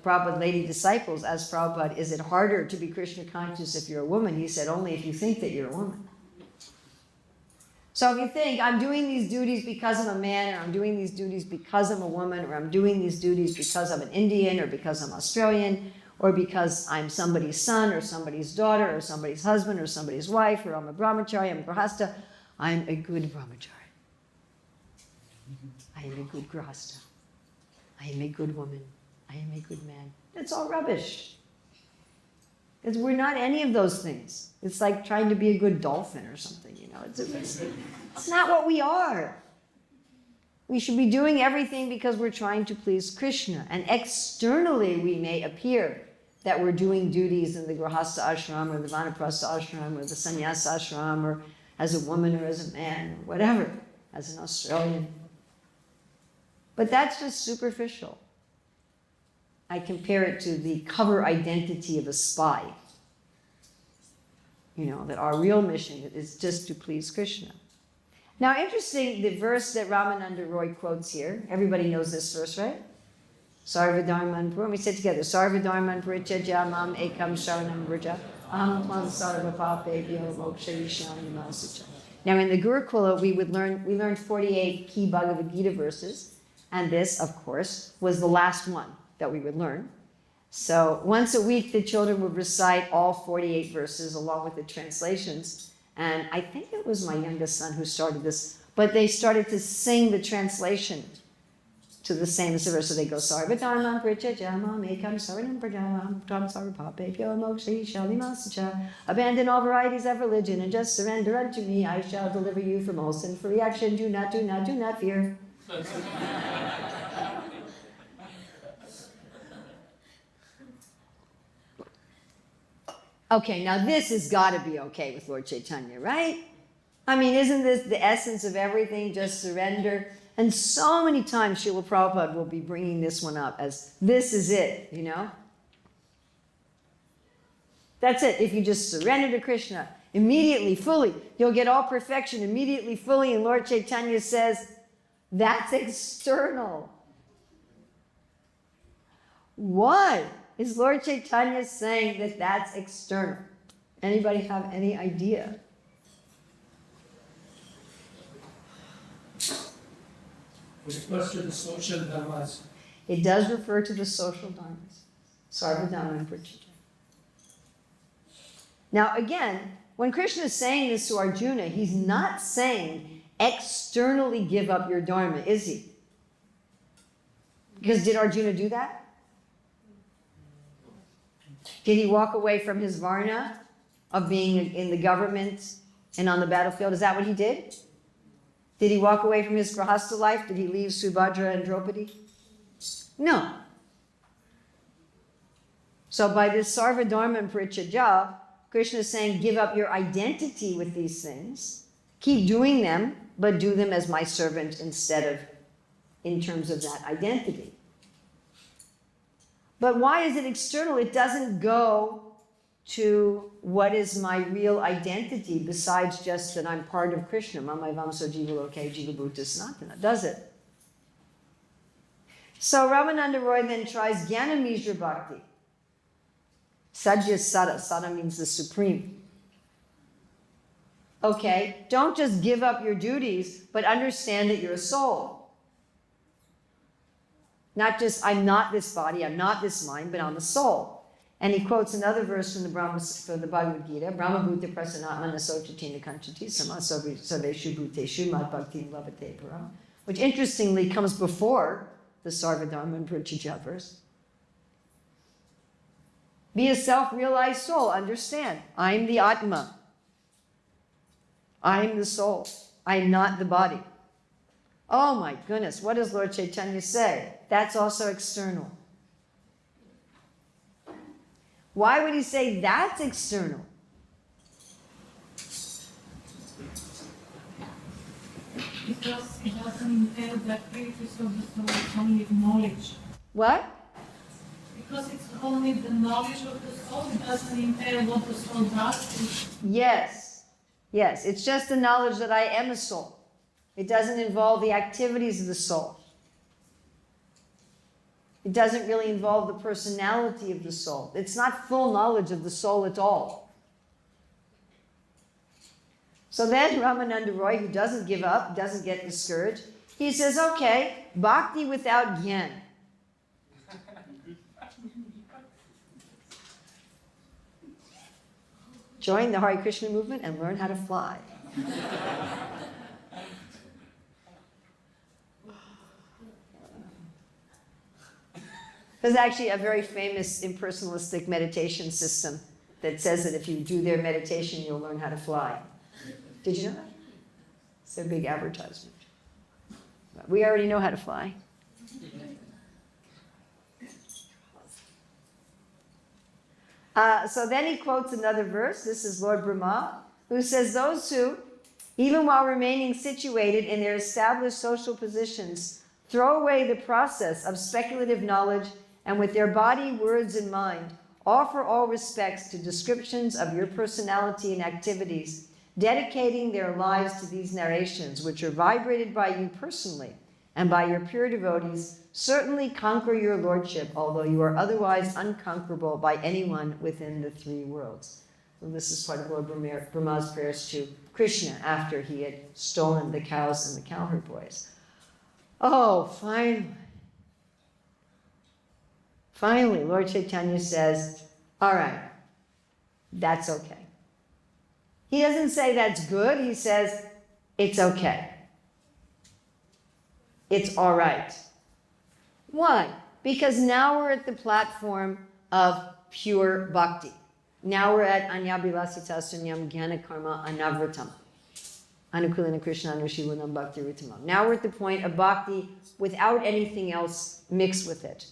Prabhupada lady disciples asked Prabhupada, is it harder to be Krishna conscious if you're a woman? He said, only if you think that you're a woman. So So if you think, I'm doing these duties because I'm a man, or I'm doing these duties because I'm a woman, or I'm doing these duties because I'm an Indian, or because I'm Australian, or because I'm somebody's son, or somebody's daughter, or somebody's husband, or somebody's wife, or I'm a brahmachari, I'm a grahasta, I'm a good brahmachari. I am a good grahasta. I am a good woman. I am a good man. It's all rubbish. We're not any of those things. It's like trying to be a good dolphin or something, you know. It's not what we are. We should be doing everything because we're trying to please Krishna. And externally we may appear that we're doing duties in the Grahastha ashram or the Vanaprastha ashram or the Sannyasa ashram or as a woman or as a man or whatever, as an Australian. But that's just superficial. I compare it to the cover identity of a spy. You know, that our real mission is just to please Krishna. Now, interesting, the verse that Ramananda Roy quotes here. Everybody knows this verse, right? Sarvadharman Puram. We said together, Sarvadharman Purityajya mam ekam sharanam vraja aham tvam sarvapapebhyo mokshayishyami masucha. Now, in the Gurukula, we learned 48 key Bhagavad Gita verses, and this, of course, was the last one that we would learn. So once a week, the children would recite all 48 verses along with the translations. And I think it was my youngest son who started this, but they started to sing the translation to the same as the verse. So they go, Sarvadharman Purityajya ekam saranam praja tvam sarvapapebhyo mokshayishyami masucha. Abandon all varieties of religion and just surrender unto me. I shall deliver you from all sin-free action. Do not fear. Okay, now this has got to be okay with Lord Chaitanya, right? I mean, isn't this the essence of everything? Just surrender. And so many times Srila Prabhupada will be bringing this one up as, this is it, you know? That's it. If you just surrender to Krishna immediately, fully, you'll get all perfection immediately, fully. And Lord Chaitanya says, that's external. Why is Lord Chaitanya saying that that's external? Anybody have any idea? It refers to the social dharmas. It does refer to the social dharmas. Sarvadharma and Purityajya. Now again, when Krishna is saying this to Arjuna, he's not saying externally give up your dharma, is he? Because did Arjuna do that? Did he walk away from his varna of being in the government and on the battlefield? Is that what he did? Did he walk away from his grahastha life? Did he leave Subhadra and Draupadi? No. So by this Sarvadharma and Purityajya, Krishna is saying, give up your identity with these things. Keep doing them, but do them as my servant instead of in terms of that identity. But why is it external? It doesn't go to what is my real identity besides just that I'm part of Krishna. Mamai Vamso Jiva Loke Jiva Bhuta Sanatana, does it? So Ramananda Roy then tries Jnana Mishra Bhakti. Sajya Sada. Sada means the supreme. Okay, don't just give up your duties, but understand that you're a soul. Not just, I'm not this body, I'm not this mind, but I'm a soul. And he quotes another verse from the Bhagavad Gita, Brahma Bhuta Prasanatma Nasochatina Kanchati Sama Sarveshu Bhuteshu Mad Bhakti Lavate Param, which interestingly comes before the Sarvadharma and Purityajya verse. Be a self-realized soul, understand, I'm the Atma. I'm the soul. I'm not the body. Oh my goodness, what does Lord Chaitanya say? That's also external. Why would he say that's external? Because it doesn't entail the activities of the soul, it's only knowledge. What? Because it's only the knowledge of the soul, it doesn't entail what the soul does. Yes. Yes, it's just the knowledge that I am a soul. It doesn't involve the activities of the soul. It doesn't really involve the personality of the soul. It's not full knowledge of the soul at all. So then Ramananda Roy, who doesn't give up, doesn't get discouraged, he says, okay, bhakti without gyan. Join the Hare Krishna movement and learn how to fly. There's actually a very famous impersonalistic meditation system that says that if you do their meditation, you'll learn how to fly. Did you know that? It's their big advertisement. But we already know how to fly. So then he quotes another verse. This is Lord Brahma, who says, those who, even while remaining situated in their established social positions, throw away the process of speculative knowledge and with their body, words, and mind, offer all respects to descriptions of your personality and activities, dedicating their lives to these narrations, which are vibrated by you personally and by your pure devotees, certainly conquer your lordship, although you are otherwise unconquerable by anyone within the three worlds. So this is part of Lord Brahma's prayers to Krishna after he had stolen the cows and the cowherd boys. Oh, finally, Lord Chaitanya says, all right, that's okay. He doesn't say that's good, he says, it's okay. It's all right. Why? Because now we're at the platform of pure bhakti. Now we're at Anyabhilasita Sunyam Jnana Karma Anavratam. Anukulina Krishna Anushilanam Bhakti Ritamam. Now we're at the point of bhakti without anything else mixed with it.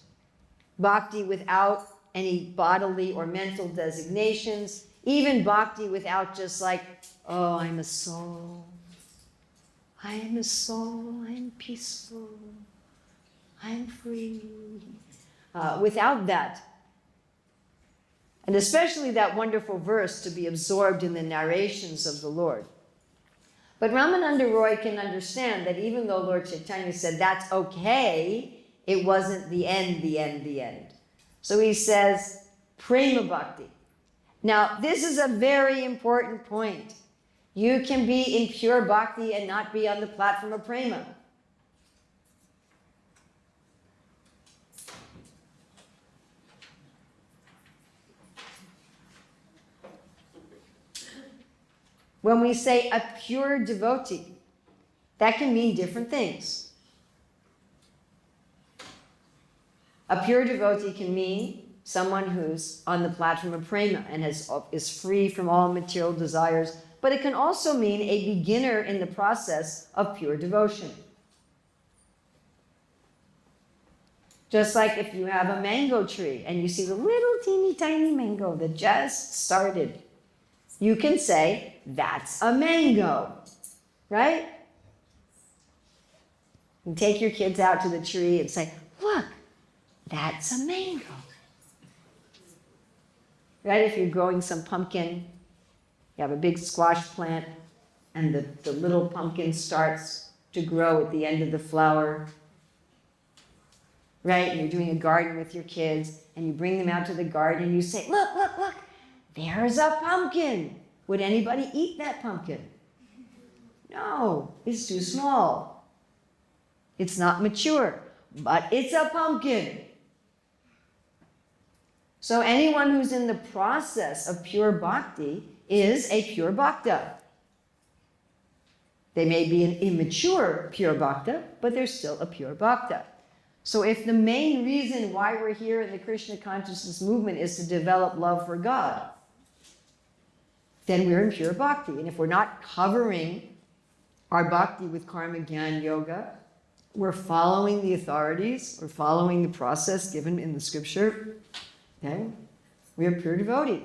Bhakti without any bodily or mental designations. Even bhakti without just like, oh, I'm a soul. I am a soul. I'm peaceful. I'm free. Without that. And especially that wonderful verse to be absorbed in the narrations of the Lord. But Ramananda Roy can understand that even though Lord Chaitanya said that's okay, it wasn't the end. So he says, prema bhakti. Now, this is a very important point. You can be in pure bhakti and not be on the platform of prema. When we say a pure devotee, that can mean different things. A pure devotee can mean someone who's on the platform of prema and is free from all material desires, but it can also mean a beginner in the process of pure devotion. Just like if you have a mango tree and you see the little teeny tiny mango that just started, you can say, that's a mango, right? You take your kids out to the tree and say, look, that's a mango. Right? If you're growing some pumpkin, you have a big squash plant, and the little pumpkin starts to grow at the end of the flower. Right? And you're doing a garden with your kids, and you bring them out to the garden, and you say, look, there's a pumpkin. Would anybody eat that pumpkin? No, it's too small. It's not mature, but it's a pumpkin. So anyone who's in the process of pure bhakti is a pure bhakta. They may be an immature pure bhakta, but they're still a pure bhakta. So if the main reason why we're here in the Krishna consciousness movement is to develop love for God, then we're in pure bhakti. And if we're not covering our bhakti with karma, jnana, yoga, we're following the authorities, we're following the process given in the scripture, then we are pure devotee.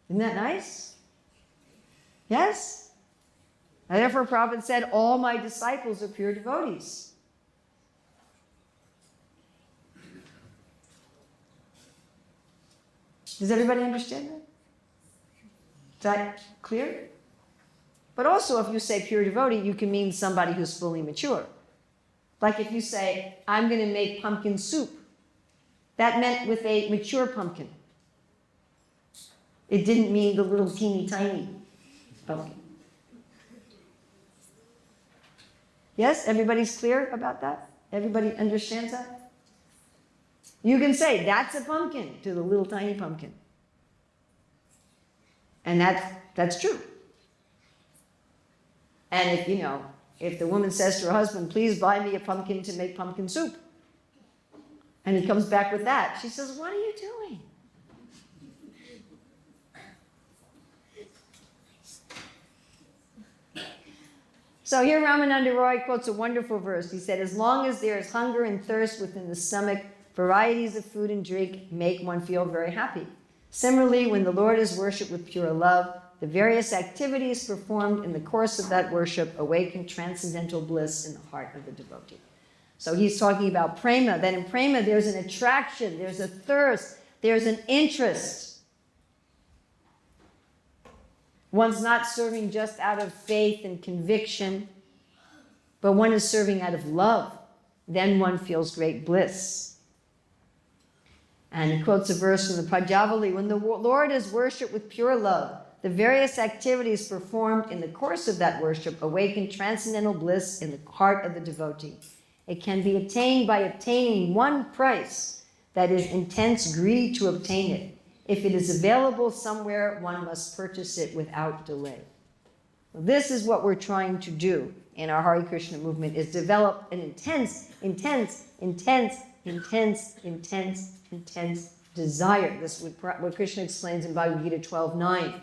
Isn't that nice? Yes? And therefore Prabhupada said, all my disciples are pure devotees. Does everybody understand that? Is that clear? But also, if you say pure devotee, you can mean somebody who's fully mature. Like if you say, I'm going to make pumpkin soup. That meant with a mature pumpkin. It didn't mean the little teeny tiny pumpkin. Yes? Everybody's clear about that? Everybody understands that? You can say, that's a pumpkin, to the little tiny pumpkin. And that's true. And if the woman says to her husband, please buy me a pumpkin to make pumpkin soup, and he comes back with that, she says, what are you doing? So here Ramananda Roy quotes a wonderful verse. He said, as long as there is hunger and thirst within the stomach, varieties of food and drink make one feel very happy. Similarly, when the Lord is worshipped with pure love, the various activities performed in the course of that worship awaken transcendental bliss in the heart of the devotee. So he's talking about prema, that in prema there's an attraction, there's a thirst, there's an interest. One's not serving just out of faith and conviction, but one is serving out of love. Then one feels great bliss. And he quotes a verse from the Pajavali, when the Lord is worshipped with pure love, the various activities performed in the course of that worship awaken transcendental bliss in the heart of the devotee. It can be attained by obtaining one price, that is intense greed to obtain it. If it is available somewhere, one must purchase it without delay. This is what we're trying to do in our Hare Krishna movement, is develop an intense desire. This is what Krishna explains in Bhagavad Gita 12:9.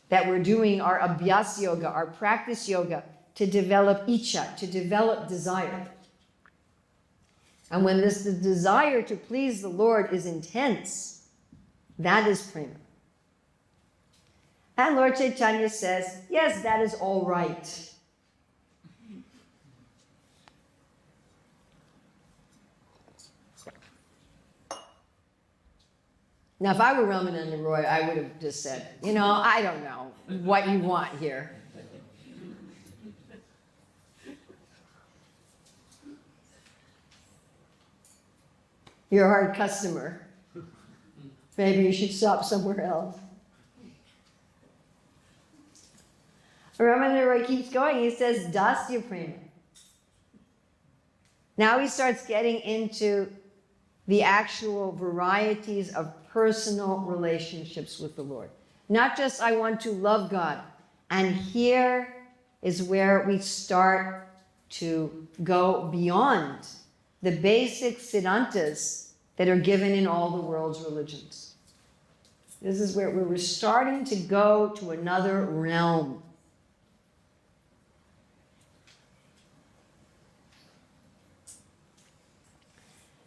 That we're doing our abhyas yoga, our practice yoga, to develop icha, to develop desire. And when the desire to please the Lord is intense, that is prema. And Lord Chaitanya says, yes, that is all right. Now, if I were Ramananda Roy, I would have just said, I don't know what you want here. You're a hard customer. Maybe you should shop somewhere else. Ramananda Roy keeps going. He says, Dasya prema. Now he starts getting into the actual varieties of personal relationships with the Lord. Not just, I want to love God. And here is where we start to go beyond the basic siddhantas that are given in all the world's religions. This is where we're starting to go to another realm.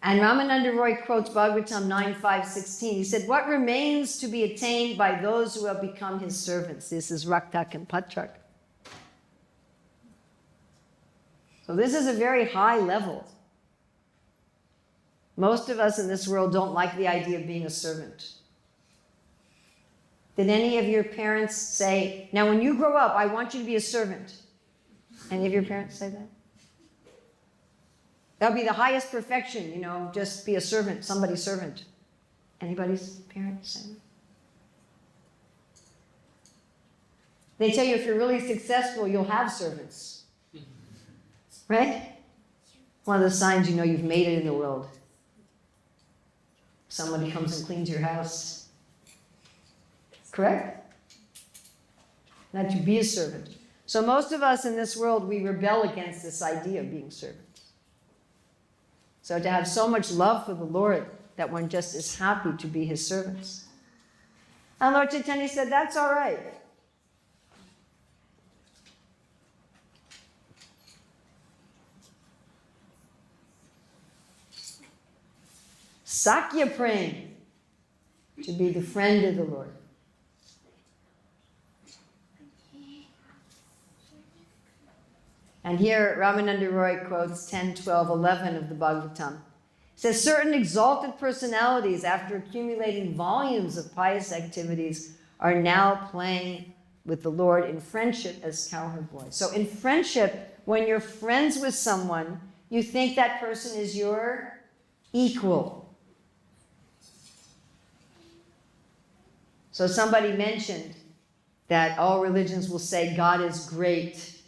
And Ramananda Roy quotes Bhagavatam 9:5-16. He said, what remains to be attained by those who have become his servants? This is Raktak and Patrak. So this is a very high level. Most of us in this world don't like the idea of being a servant. Did any of your parents say, now when you grow up, I want you to be a servant? Any of your parents say that? That would be the highest perfection, just be a servant, somebody's servant. Anybody's parents say that? They tell you if you're really successful, you'll have servants. Right? One of the signs you've made it in the world. Somebody comes and cleans your house. Correct? That you be a servant. So most of us in this world, we rebel against this idea of being servants. So to have so much love for the Lord that one just is happy to be his servants. And Lord Chaitanya said, that's all right. Sakya praying, to be the friend of the Lord. And here Ramananda Roy quotes 10, 12, 11 of the Bhagavatam. It says, certain exalted personalities, after accumulating volumes of pious activities, are now playing with the Lord in friendship as cowherd boys. So in friendship, when you're friends with someone, you think that person is your equal. So somebody mentioned that all religions will say God is great.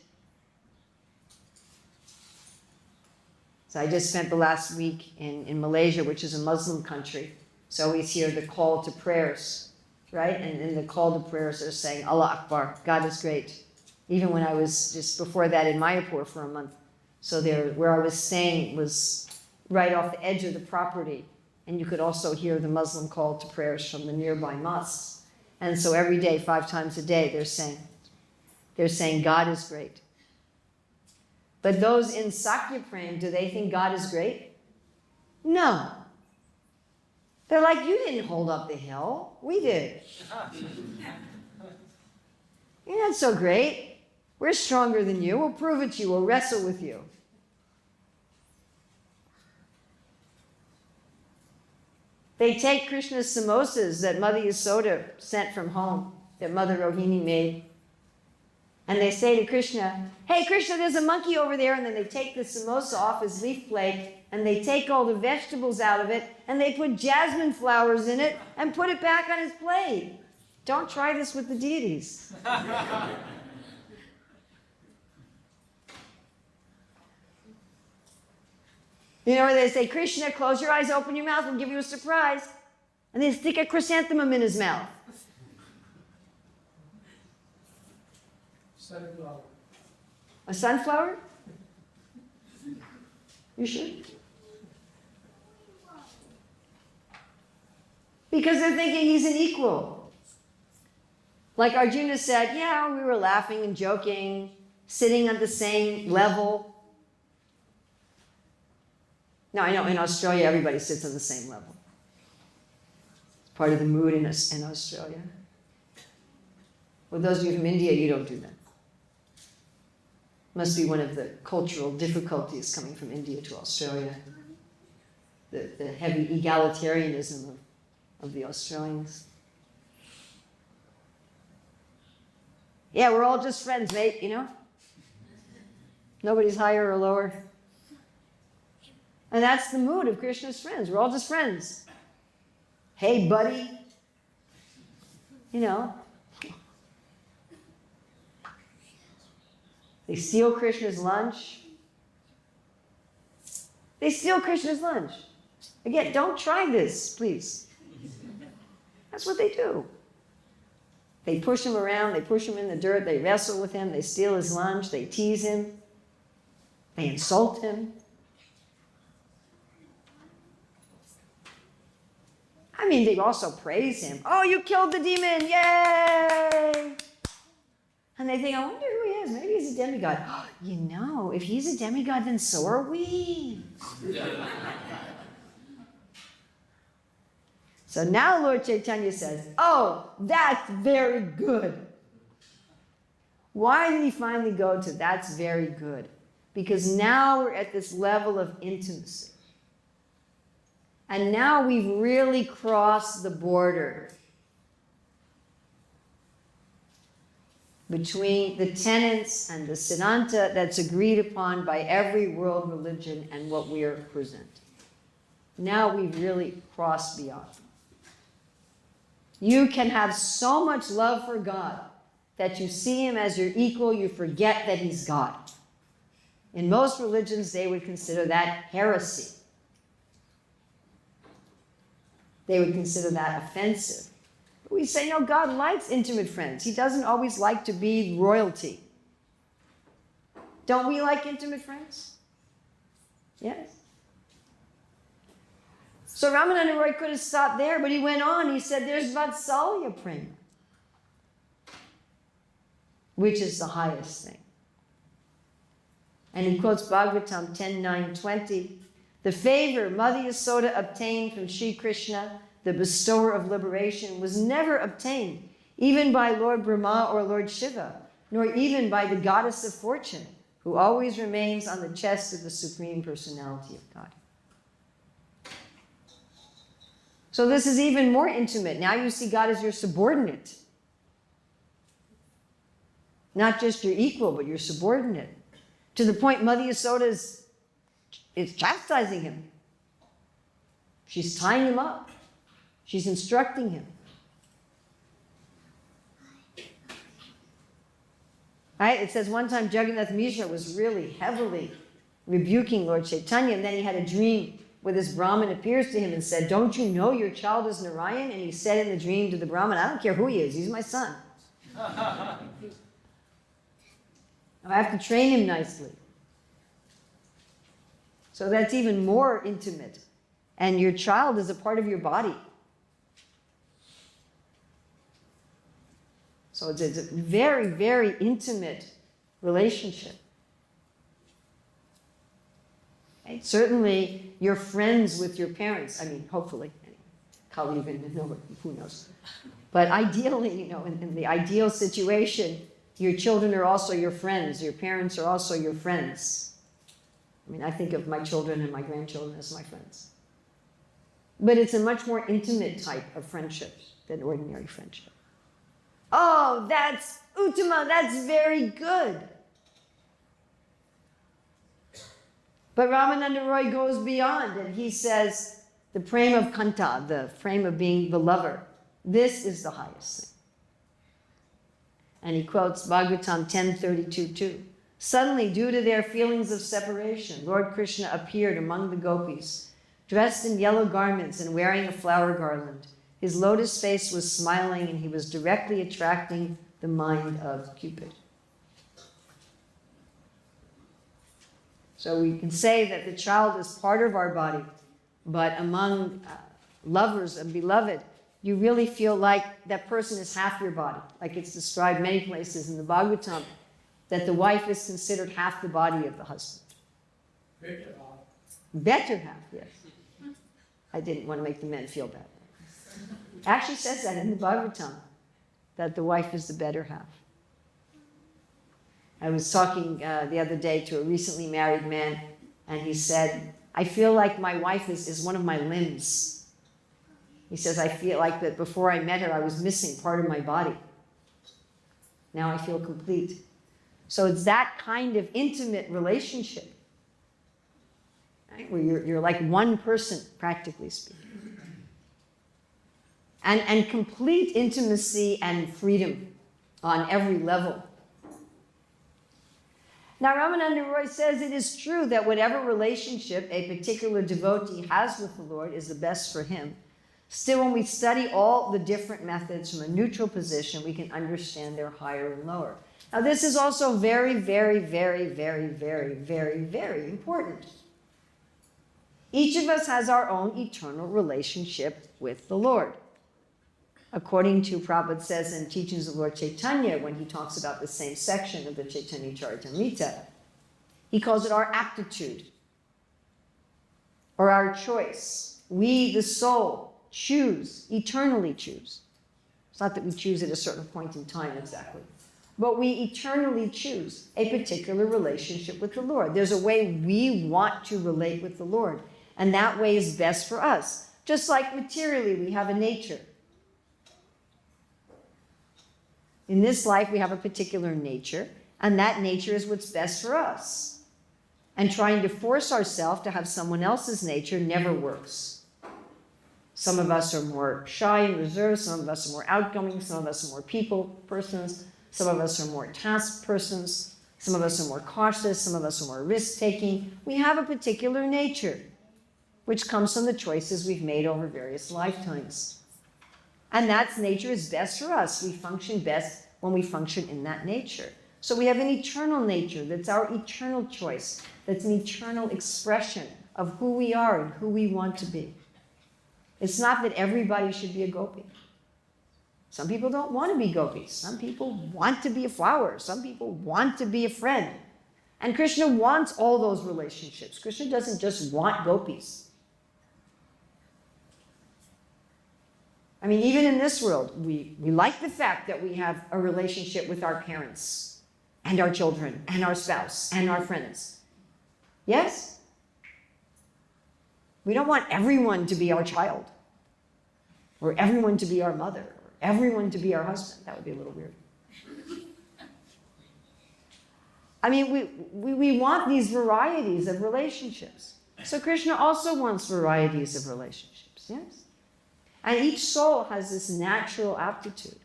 So I just spent the last week in Malaysia, which is a Muslim country. So always hear the call to prayers, right? And in the call to prayers, they're saying, Allah Akbar, God is great. Even when I was just before that in Mayapur for a month. So there, where I was staying was right off the edge of the property. And you could also hear the Muslim call to prayers from the nearby mosques. And so every day, 5 times a day, they're saying God is great. But those in Sakya Prem, do they think God is great? No. They're like, you didn't hold up the hill. We did. You're not so great. We're stronger than you. We'll prove it to you. We'll wrestle with you. They take Krishna's samosas that Mother Yasoda sent from home, that Mother Rohini made. And they say to Krishna, hey, Krishna, there's a monkey over there. And then they take the samosa off his leaf plate, and they take all the vegetables out of it, and they put jasmine flowers in it, and put it back on his plate. Don't try this with the deities. You know, where they say, Krishna, close your eyes, open your mouth, we'll give you a surprise. And they stick a chrysanthemum in his mouth. Sunflower. A sunflower? You sure? Because they're thinking he's an equal. Like Arjuna said, yeah, we were laughing and joking, sitting at the same level. No, I know in Australia everybody sits on the same level. It's part of the mood in Australia. Well, those of you from India, you don't do that. Must be one of the cultural difficulties coming from India to Australia. The heavy egalitarianism of the Australians. Yeah, we're all just friends, mate, you know? Nobody's higher or lower. And that's the mood of Krishna's friends. We're all just friends. Hey, buddy. You know. They steal Krishna's lunch. They steal Krishna's lunch. Again, don't try this, please. That's what they do. They push him around. They push him in the dirt. They wrestle with him. They steal his lunch. They tease him. They insult him. I mean, they also praise him. Oh, you killed the demon. Yay! And they think, I wonder who he is. Maybe he's a demigod. Oh, you know, if he's a demigod, then so are we. So now Lord Chaitanya says, oh, that's very good. Why did he finally go to that's very good? Because now we're at this level of intimacy. And now we've really crossed the border between the tenets and the Siddhanta that's agreed upon by every world religion and what we are presenting. Now we've really crossed beyond. You can have so much love for God that you see him as your equal, you forget that he's God. In most religions, they would consider that heresy. They would consider that offensive. But we say, no, God likes intimate friends. He doesn't always like to be royalty. Don't we like intimate friends? Yes. So Ramananda Roy could have stopped there, but he went on. He said, there's Vatsalya Prema, which is the highest thing. And he quotes Bhagavatam 10:9-20. The favor Mother Yasoda obtained from Sri Krishna, the bestower of liberation, was never obtained even by Lord Brahma or Lord Shiva, nor even by the goddess of fortune, who always remains on the chest of the Supreme Personality of God. So this is even more intimate. Now you see God as your subordinate. Not just your equal, but your subordinate. To the point Mother Yasoda is chastising him. She's tying him up. She's instructing him. Right? It says one time Jagannath Mishra was really heavily rebuking Lord Chaitanya. And then he had a dream where this Brahmin appears to him and said, don't you know your child is Narayan? And he said in the dream to the Brahmin, I don't care who he is, he's my son. I have to train him nicely. So that's even more intimate. And your child is a part of your body. So it's a very, very intimate relationship. Okay? Certainly, you're friends with your parents. I mean, hopefully. Kali even know, who knows. But ideally, in the ideal situation, your children are also your friends. Your parents are also your friends. I mean, I think of my children and my grandchildren as my friends. But it's a much more intimate type of friendship than ordinary friendship. Oh, that's Uttama, that's very good. But Ramananda Roy goes beyond and he says, the prema of Kanta, the frame of being the lover, this is the highest thing. And he quotes Bhagavatam 10:32-2. Suddenly, due to their feelings of separation, Lord Krishna appeared among the gopis, dressed in yellow garments and wearing a flower garland. His lotus face was smiling and he was directly attracting the mind of Cupid. So we can say that the child is part of our body, but among lovers and beloved, you really feel like that person is half your body. Like it's described many places in the Bhagavatam, that the wife is considered half the body of the husband. Better half, yes. I didn't want to make the men feel bad. Actually says that in the Bhagavatam, that the wife is the better half. I was talking the other day to a recently married man, and he said, I feel like my wife is one of my limbs. He says, I feel like that before I met her, I was missing part of my body. Now I feel complete. So it's that kind of intimate relationship, right, where you're like one person, practically speaking. And complete intimacy and freedom on every level. Now, Ramananda Roy says it is true that whatever relationship a particular devotee has with the Lord is the best for him. Still, when we study all the different methods from a neutral position, we can understand their higher and lower. Now, this is also very, very, very, very, very, very, very important. Each of us has our own eternal relationship with the Lord. According to Prabhupada says in Teachings of Lord Chaitanya, when he talks about the same section of the Chaitanya Charitamrita, he calls it our aptitude or our choice. We, the soul, choose, eternally choose. It's not that we choose at a certain point in time exactly, but we eternally choose a particular relationship with the Lord. There's a way we want to relate with the Lord, and that way is best for us. Just like materially, we have a nature. In this life, we have a particular nature, and that nature is what's best for us. And trying to force ourselves to have someone else's nature never works. Some of us are more shy and reserved, some of us are more outgoing, some of us are more people persons, some of us are more task persons, some of us are more cautious, some of us are more risk-taking. We have a particular nature, which comes from the choices we've made over various lifetimes. And that nature is best for us. We function best when we function in that nature. So we have an eternal nature that's our eternal choice. That's an eternal expression of who we are and who we want to be. It's not that everybody should be a gopi. Some people don't want to be gopis. Some people want to be a flower. Some people want to be a friend. And Krishna wants all those relationships. Krishna doesn't just want gopis. I mean, even in this world, we like the fact that we have a relationship with our parents and our children and our spouse and our friends. Yes? We don't want everyone to be our child or everyone to be our mother or everyone to be our husband. That would be a little weird. I mean, we want these varieties of relationships. So Krishna also wants varieties of relationships, yes? And each soul has this natural aptitude.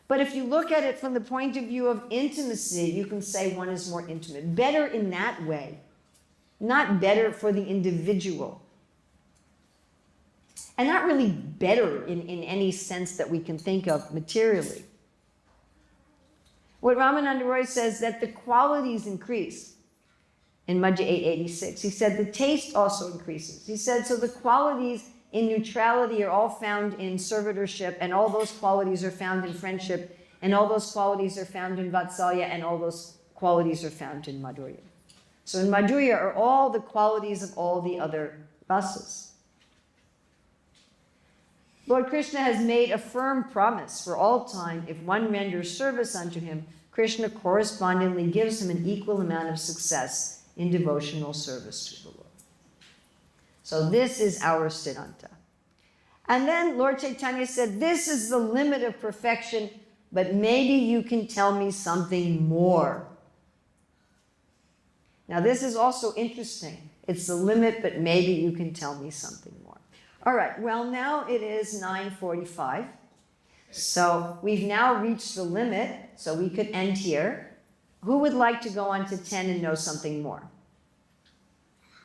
But if you look at it from the point of view of intimacy, you can say one is more intimate. Better in that way not better for the individual. And not really better in any sense that we can think of materially. What Ramananda Roy says that the qualities increase in Madhya 886. He said the taste also increases. He said so the qualities in neutrality are all found in servitorship, and all those qualities are found in friendship, and all those qualities are found in Vatsalya, and all those qualities are found in Madhurya. So in Madhurya are all the qualities of all the other rasas. Lord Krishna has made a firm promise for all time. If one renders service unto him, Krishna correspondingly gives him an equal amount of success in devotional service to the Lord. So this is our Siddhanta. And then Lord Chaitanya said, this is the limit of perfection, but maybe you can tell me something more. Now this is also interesting. It's the limit, but maybe you can tell me something more. All right, well now it is 9:45. So we've now reached the limit, so we could end here. Who would like to go on to 10 and know something more?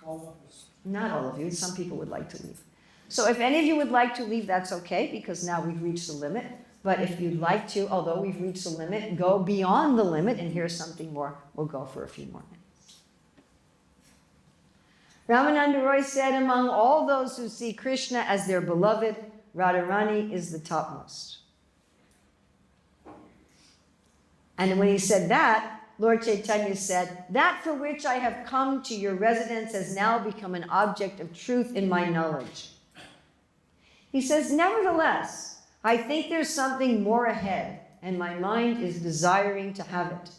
All of us. Not all of you, some people would like to leave. So if any of you would like to leave, that's okay, because now we've reached the limit. But if you'd like to, although we've reached the limit, go beyond the limit and hear something more, we'll go for a few more minutes. Ramananda Roy said, among all those who see Krishna as their beloved, Radharani is the topmost. And when he said that, Lord Chaitanya said, that for which I have come to your residence has now become an object of truth in my knowledge. He says, nevertheless, I think there's something more ahead, and my mind is desiring to have it.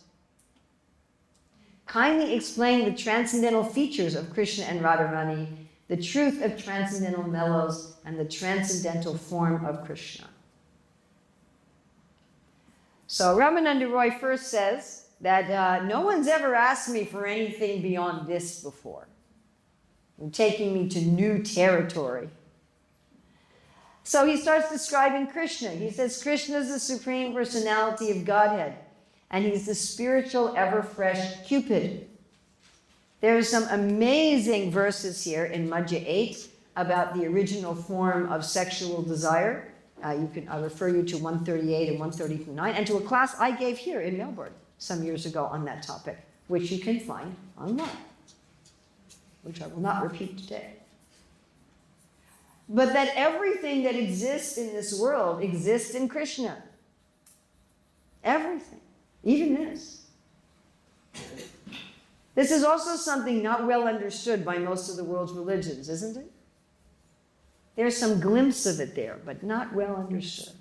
Kindly explain the transcendental features of Krishna and Radharani, the truth of transcendental mellows, and the transcendental form of Krishna. So Ramananda Roy first says that no one's ever asked me for anything beyond this before. You're taking me to new territory. So he starts describing Krishna. He says Krishna is the Supreme Personality of Godhead, and he's the spiritual, ever-fresh Cupid. There are some amazing verses here in Madhya 8 about the original form of sexual desire. I'll refer you to 138 and 139, and to a class I gave here in Melbourne some years ago on that topic, which you can find online, which I will not repeat today. But that everything that exists in this world exists in Krishna. Everything. Even this. This is also something not well understood by most of the world's religions, isn't it? There's some glimpse of it there, but not well understood.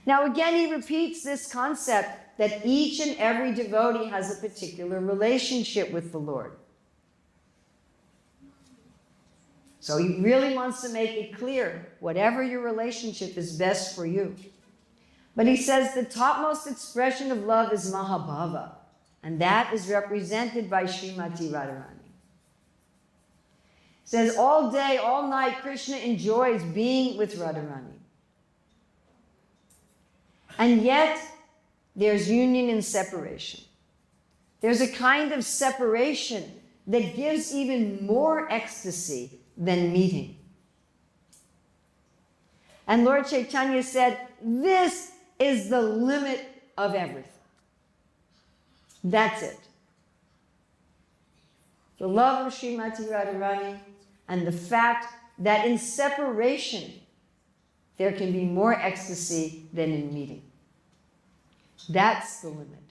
Now again, he repeats this concept that each and every devotee has a particular relationship with the Lord. So he really wants to make it clear, whatever your relationship is best for you. But he says the topmost expression of love is Mahabhava, and that is represented by Srimati Radharani. He says all day, all night, Krishna enjoys being with Radharani. And yet, there's union and separation. There's a kind of separation that gives even more ecstasy than meeting. And Lord Chaitanya said, this is the limit of everything. That's it. The love of Srimati Radharani and the fact that in separation there can be more ecstasy than in meeting. That's the limit.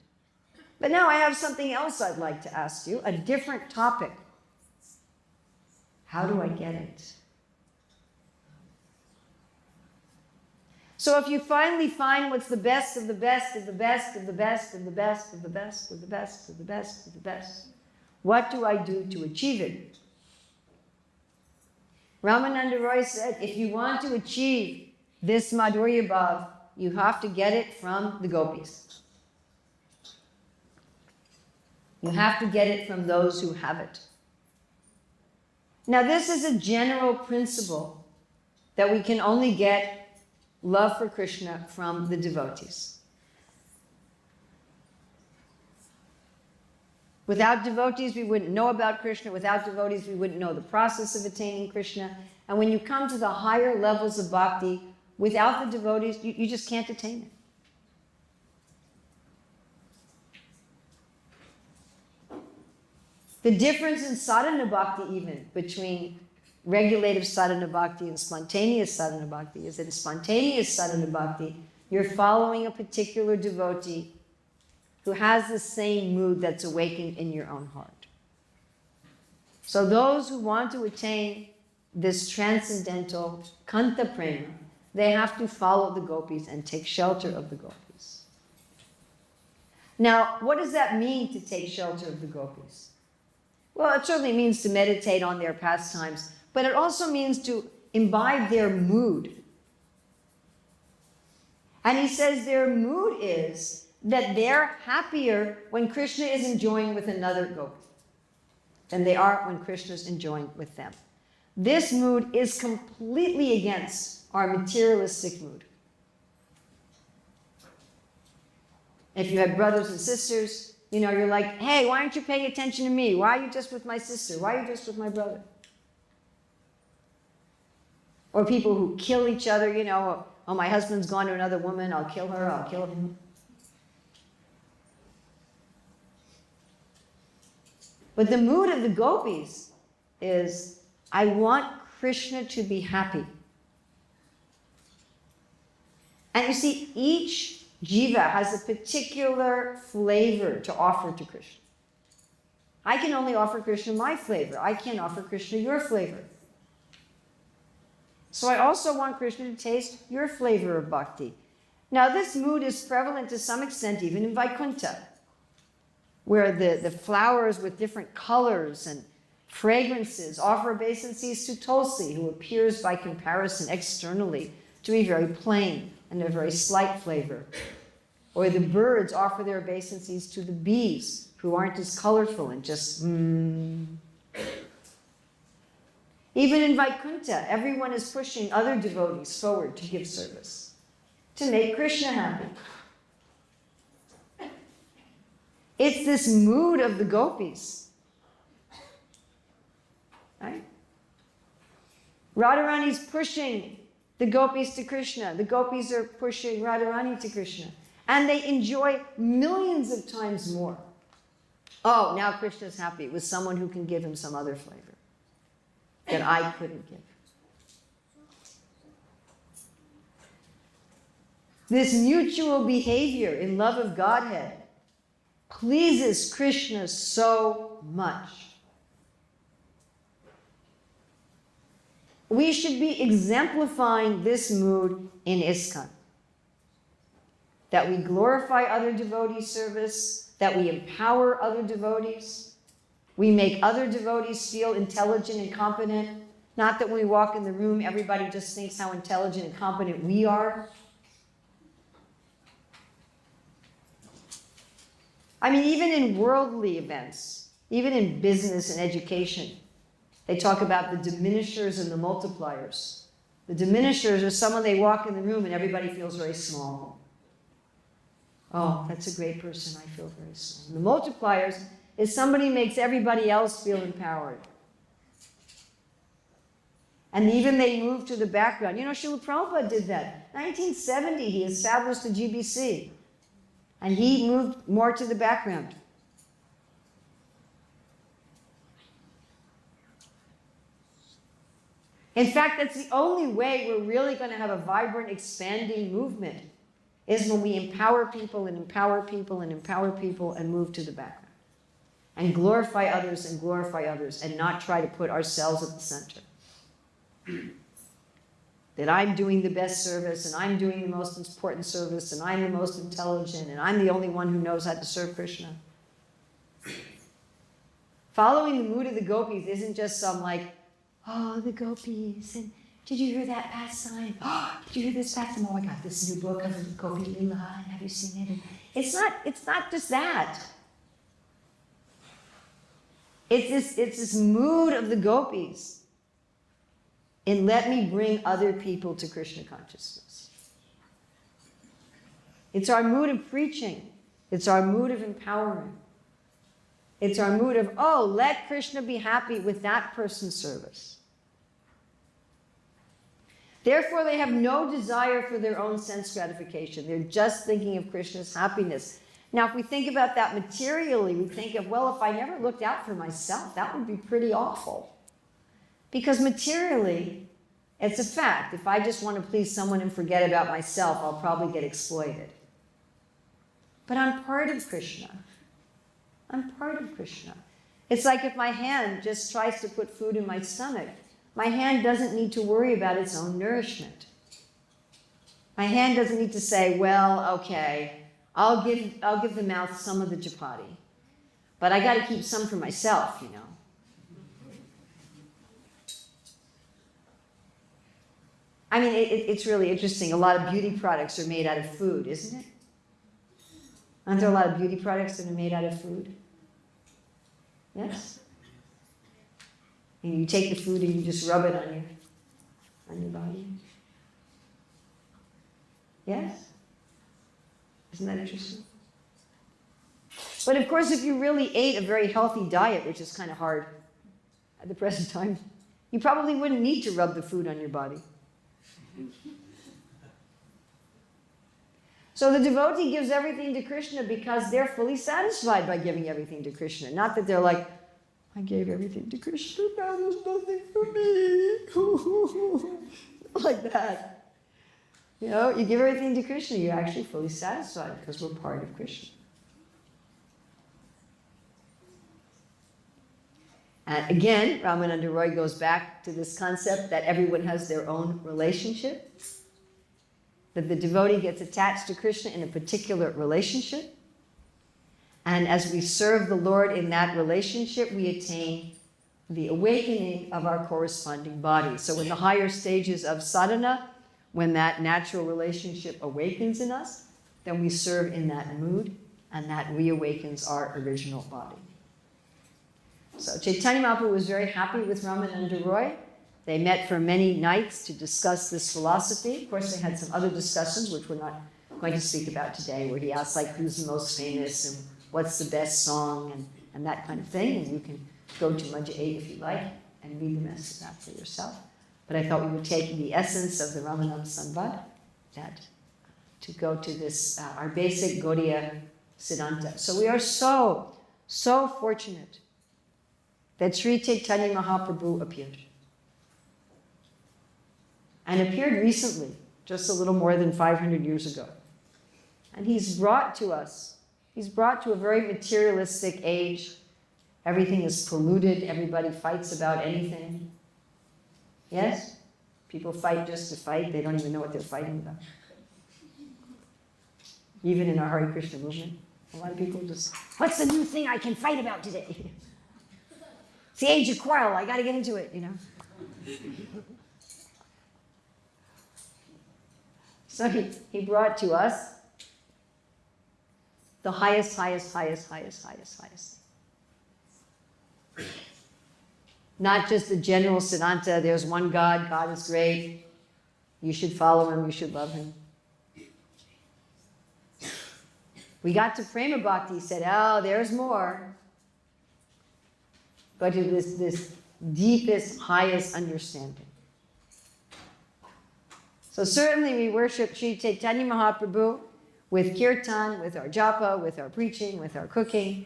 But now I have something else I'd like to ask you, a different topic. How do I get it? So if you finally find what's the best of the best of the best of the best of the best of the best of the best of the best of the best, what do I do to achieve it? Ramananda Roy said, if you want to achieve this Madhurya Bhav, you have to get it from the gopis. You have to get it from those who have it. Now, this is a general principle that we can only get love for Krishna from the devotees. Without devotees, we wouldn't know about Krishna. Without devotees, we wouldn't know the process of attaining Krishna. And when you come to the higher levels of bhakti, without the devotees, you just can't attain it. The difference in sadhana bhakti even between regulative sadhana bhakti and spontaneous sadhana bhakti is that in spontaneous sadhana bhakti, you're following a particular devotee who has the same mood that's awakened in your own heart. So those who want to attain this transcendental kanta prema, they have to follow the gopis and take shelter of the gopis. Now, what does that mean to take shelter of the gopis? Well, it certainly means to meditate on their pastimes, but it also means to imbibe their mood. And he says their mood is that they're happier when Krishna is enjoying with another gopi than they are when Krishna is enjoying with them. This mood is completely against our materialistic mood. If you have brothers and sisters, you're like, hey, why aren't you paying attention to me? Why are you just with my sister? Why are you just with my brother? Or people who kill each other, oh, my husband's gone to another woman, I'll kill her, I'll kill him. But the mood of the gopis is, I want Krishna to be happy. And you see, each jiva has a particular flavor to offer to Krishna. I can only offer Krishna my flavor. I can't offer Krishna your flavor. So I also want Krishna to taste your flavor of bhakti. Now, this mood is prevalent to some extent even in Vaikuntha, where the flowers with different colors and fragrances offer obeisances to Tulsi, who appears by comparison externally to be very plain and a very slight flavor. Or the birds offer their obeisances to the bees, who aren't as colorful and just Even in Vaikuntha, everyone is pushing other devotees forward to give service, to make Krishna happy. It's this mood of the gopis. Right? Radharani's pushing the gopis to Krishna. The gopis are pushing Radharani to Krishna. And they enjoy millions of times more. Oh, now Krishna's happy with someone who can give him some other flavor that I couldn't give. This mutual behavior in love of Godhead pleases Krishna so much. We should be exemplifying this mood in ISKCON. That we glorify other devotees' service, that we empower other devotees, we make other devotees feel intelligent and competent. Not that when we walk in the room, everybody just thinks how intelligent and competent we are. I mean, even in worldly events, even in business and education, they talk about the diminishers and the multipliers. The diminishers are someone they walk in the room and everybody feels very small. Oh, that's a great person, I feel very small. And the multipliers is somebody makes everybody else feel empowered. And even they move to the background. Srila Prabhupada did that. 1970, he established the GBC. And he moved more to the background. In fact, that's the only way we're really going to have a vibrant, expanding movement, is when we empower people and empower people and empower people and move to the background. And glorify others and not try to put ourselves at the center. That I'm doing the best service and I'm doing the most important service and I'm the most intelligent and I'm the only one who knows how to serve Krishna. Following the mood of the gopis isn't just some oh, the gopis, and did you hear that pastime? Oh, did you hear this pastime? Oh my God, this new book of Gopi Lila, and have you seen it? And it's not just that. It's this mood of the gopis in let me bring other people to Krishna consciousness. It's our mood of preaching. It's our mood of empowerment. It's our mood of, oh, let Krishna be happy with that person's service. Therefore, they have no desire for their own sense gratification. They're just thinking of Krishna's happiness. Now, if we think about that materially, we think of, well, if I never looked out for myself, that would be pretty awful. Because materially, it's a fact. If I just want to please someone and forget about myself, I'll probably get exploited. But I'm part of Krishna. I'm part of Krishna. It's like if my hand just tries to put food in my stomach, my hand doesn't need to worry about its own nourishment. My hand doesn't need to say, well, okay, I'll give the mouth some of the chapati, but I got to keep some for myself, you know. I mean, it's really interesting. A lot of beauty products are made out of food, isn't it? Aren't there a lot of beauty products that are made out of food? Yes? And you take the food and you just rub it on your body. Yes? Isn't that interesting? But of course, if you really ate a very healthy diet, which is kind of hard at the present time, you probably wouldn't need to rub the food on your body. So the devotee gives everything to Krishna because they're fully satisfied by giving everything to Krishna. Not that they're like, I gave everything to Krishna, now there's nothing for me. Like that. You know, you give everything to Krishna, you're actually fully satisfied because we're part of Krishna. And again, Ramananda Roy goes back to this concept that everyone has their own relationship. That the devotee gets attached to Krishna in a particular relationship. And as we serve the Lord in that relationship, we attain the awakening of our corresponding body. So in the higher stages of sadhana, when that natural relationship awakens in us, then we serve in that mood, and that reawakens our original body. So Chaitanya Mahaprabhu was very happy with Ramananda Roy. They met for many nights to discuss this philosophy. Of course, they had some other discussions, which we're not going to speak about today, where he asked, like, who's the most famous, and what's the best song, and that kind of thing. And you can go to Madhya 8 if you like, and read the rest of that for yourself. But I thought we would take the essence of the Ramanam Samvad, that to go to this, our basic Gaudiya Siddhanta. So we are so fortunate that Sri Chaitanya Mahaprabhu appeared. And appeared recently, just a little more than 500 years ago. And he's brought to a very materialistic age. Everything is polluted, everybody fights about anything. Yes? People fight just to fight, they don't even know what they're fighting about. Even in our Hare Krishna movement, a lot of people just, what's the new thing I can fight about today? It's the age of quarrel, I gotta get into it, you know. So he brought to us the highest. Not just the general Siddhanta, there's one God, God is great, you should follow him, you should love him. We got to Prema Bhakti, he said, oh, there's more. But to this deepest, highest understanding. So certainly we worship Sri Chaitanya Mahaprabhu with kirtan, with our japa, with our preaching, with our cooking.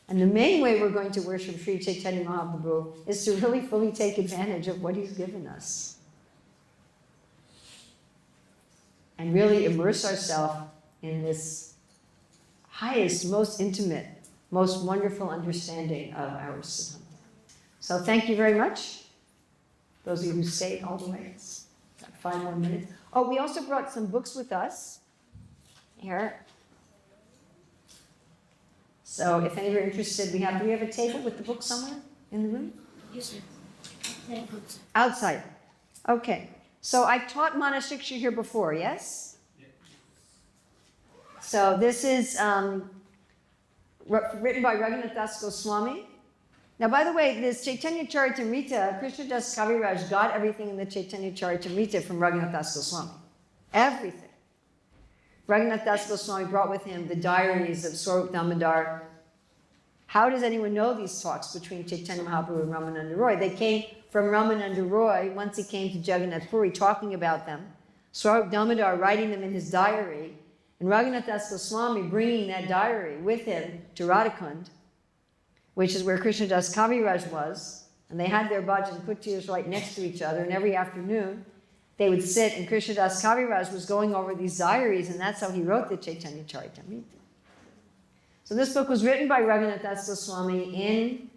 And the main way we're going to worship Sri Chaitanya Mahaprabhu is to really fully take advantage of what he's given us. And really immerse ourselves in this highest, most intimate, most wonderful understanding of our Siddhanta. So thank you very much, those of you who stayed all the way. 5 more minutes. Oh, we also brought some books with us. Here. So if any of you are interested, do we have a table with the book somewhere in the room? Yes, sir. Outside. Okay. So I've taught Manasiksha here before, yes? So this is written by Raghunath Das Goswami. Now, by the way, this Chaitanya Charitamrita, Krishna Das Kaviraj got everything in the Chaitanya Charitamrita from Raghunath Das Goswami. Everything. Raghunath Das Goswami brought with him the diaries of Swarup Damodar, how does anyone know these talks between Chaitanya Mahaprabhu and Ramananda Roy? They came from Ramananda Roy, once he came to Jagannath Puri, talking about them. Swarup Damodar writing them in his diary, and Raghunath Das Goswami bringing that diary with him to Radhakund, which is where Krishnadas Kaviraj was, and they had their bhajan kutiras right next to each other, and every afternoon they would sit, and Krishnadas Kaviraj was going over these diaries, and that's how he wrote the Chaitanya Charitamrita. So this book was written by Raghunath Das Goswami in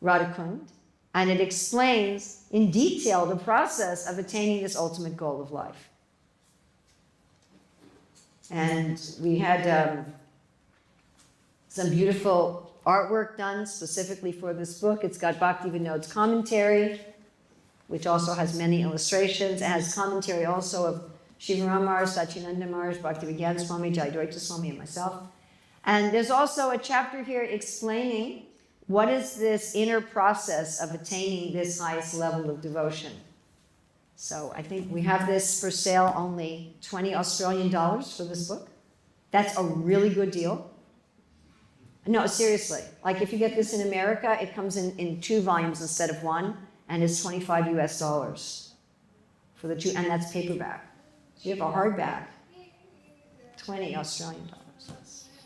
Radhakund, and it explains in detail the process of attaining this ultimate goal of life. And we had some beautiful artwork done specifically for this book. It's got Bhakti Vinod's commentary, which also has many illustrations. It has commentary also of Shivaram Maharaj, Sachinanda Maharaj, Bhakti Vigyan Swami, Jayadvaita Swami, and myself. And there's also a chapter here explaining what is this inner process of attaining this highest level of devotion. So I think we have this for sale, only $20 Australian for this book. That's a really good deal. No, seriously. Like if you get this in America, it comes in 2 volumes instead of 1, and it's $25 US for the 2, and that's paperback. So you have a hardback, $20 Australian.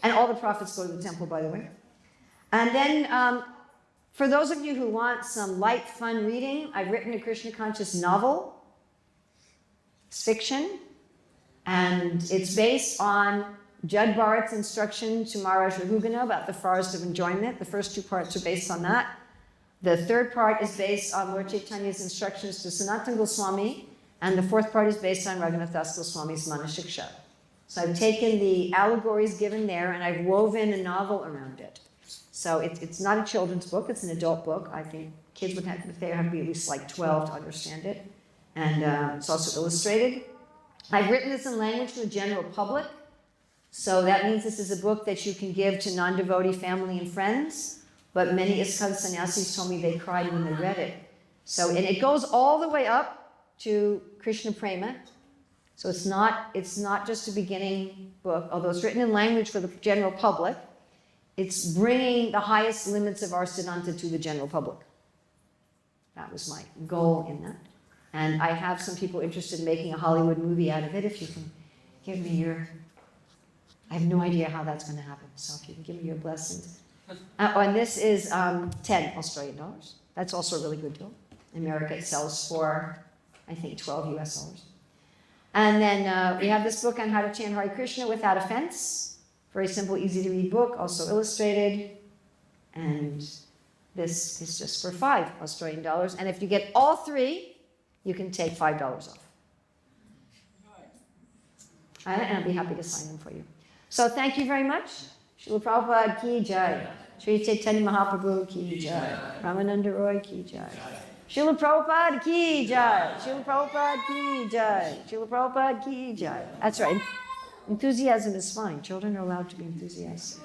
And all the profits go to the temple, by the way. And then for those of you who want some light, fun reading, I've written a Krishna conscious novel. It's fiction, and it's based on Jud Bharat's instruction to Maharaj Rahugana about the forest of enjoyment. The first 2 parts are based on that. The 3rd part is based on Lord Chaitanya's instructions to Sanatana Goswami, and the 4th part is based on Raghunath Das Goswami's Manashiksha. So I've taken the allegories given there, and I've woven a novel around it. So it's not a children's book, it's an adult book. I think kids would have to be at least like 12 to understand it. And it's also illustrated. I've written this in language for the general public. So that means this is a book that you can give to non-devotee family and friends. But many ISKCON sannyasis told me they cried when they read it. So, and it goes all the way up to Krishna Prema. So it's not just a beginning book, although it's written in language for the general public. It's bringing the highest limits of our Siddhanta to the general public. That was my goal in that. And I have some people interested in making a Hollywood movie out of it. If you can give me your... I have no idea how that's going to happen. So if you can give me your blessings. And this is $10 Australian. That's also a really good deal. In America, it sells for, I think, $12 US. And then we have this book on how to chant Hare Krishna without offense. Very simple, easy to read book, also illustrated. And this is just for $5 Australian. And if you get all 3, you can take $5 off. And I'll be happy to sign them for you. So thank you very much. Srila Prabhupada ki jai. Sri Chaitanya Mahaprabhu ki jai. Ramananda Roy ki jai. Srila Prabhupada ki jai. Srila Prabhupada ki jai. Srila Prabhupada ki jai. That's right. Enthusiasm is fine. Children are allowed to be enthusiastic.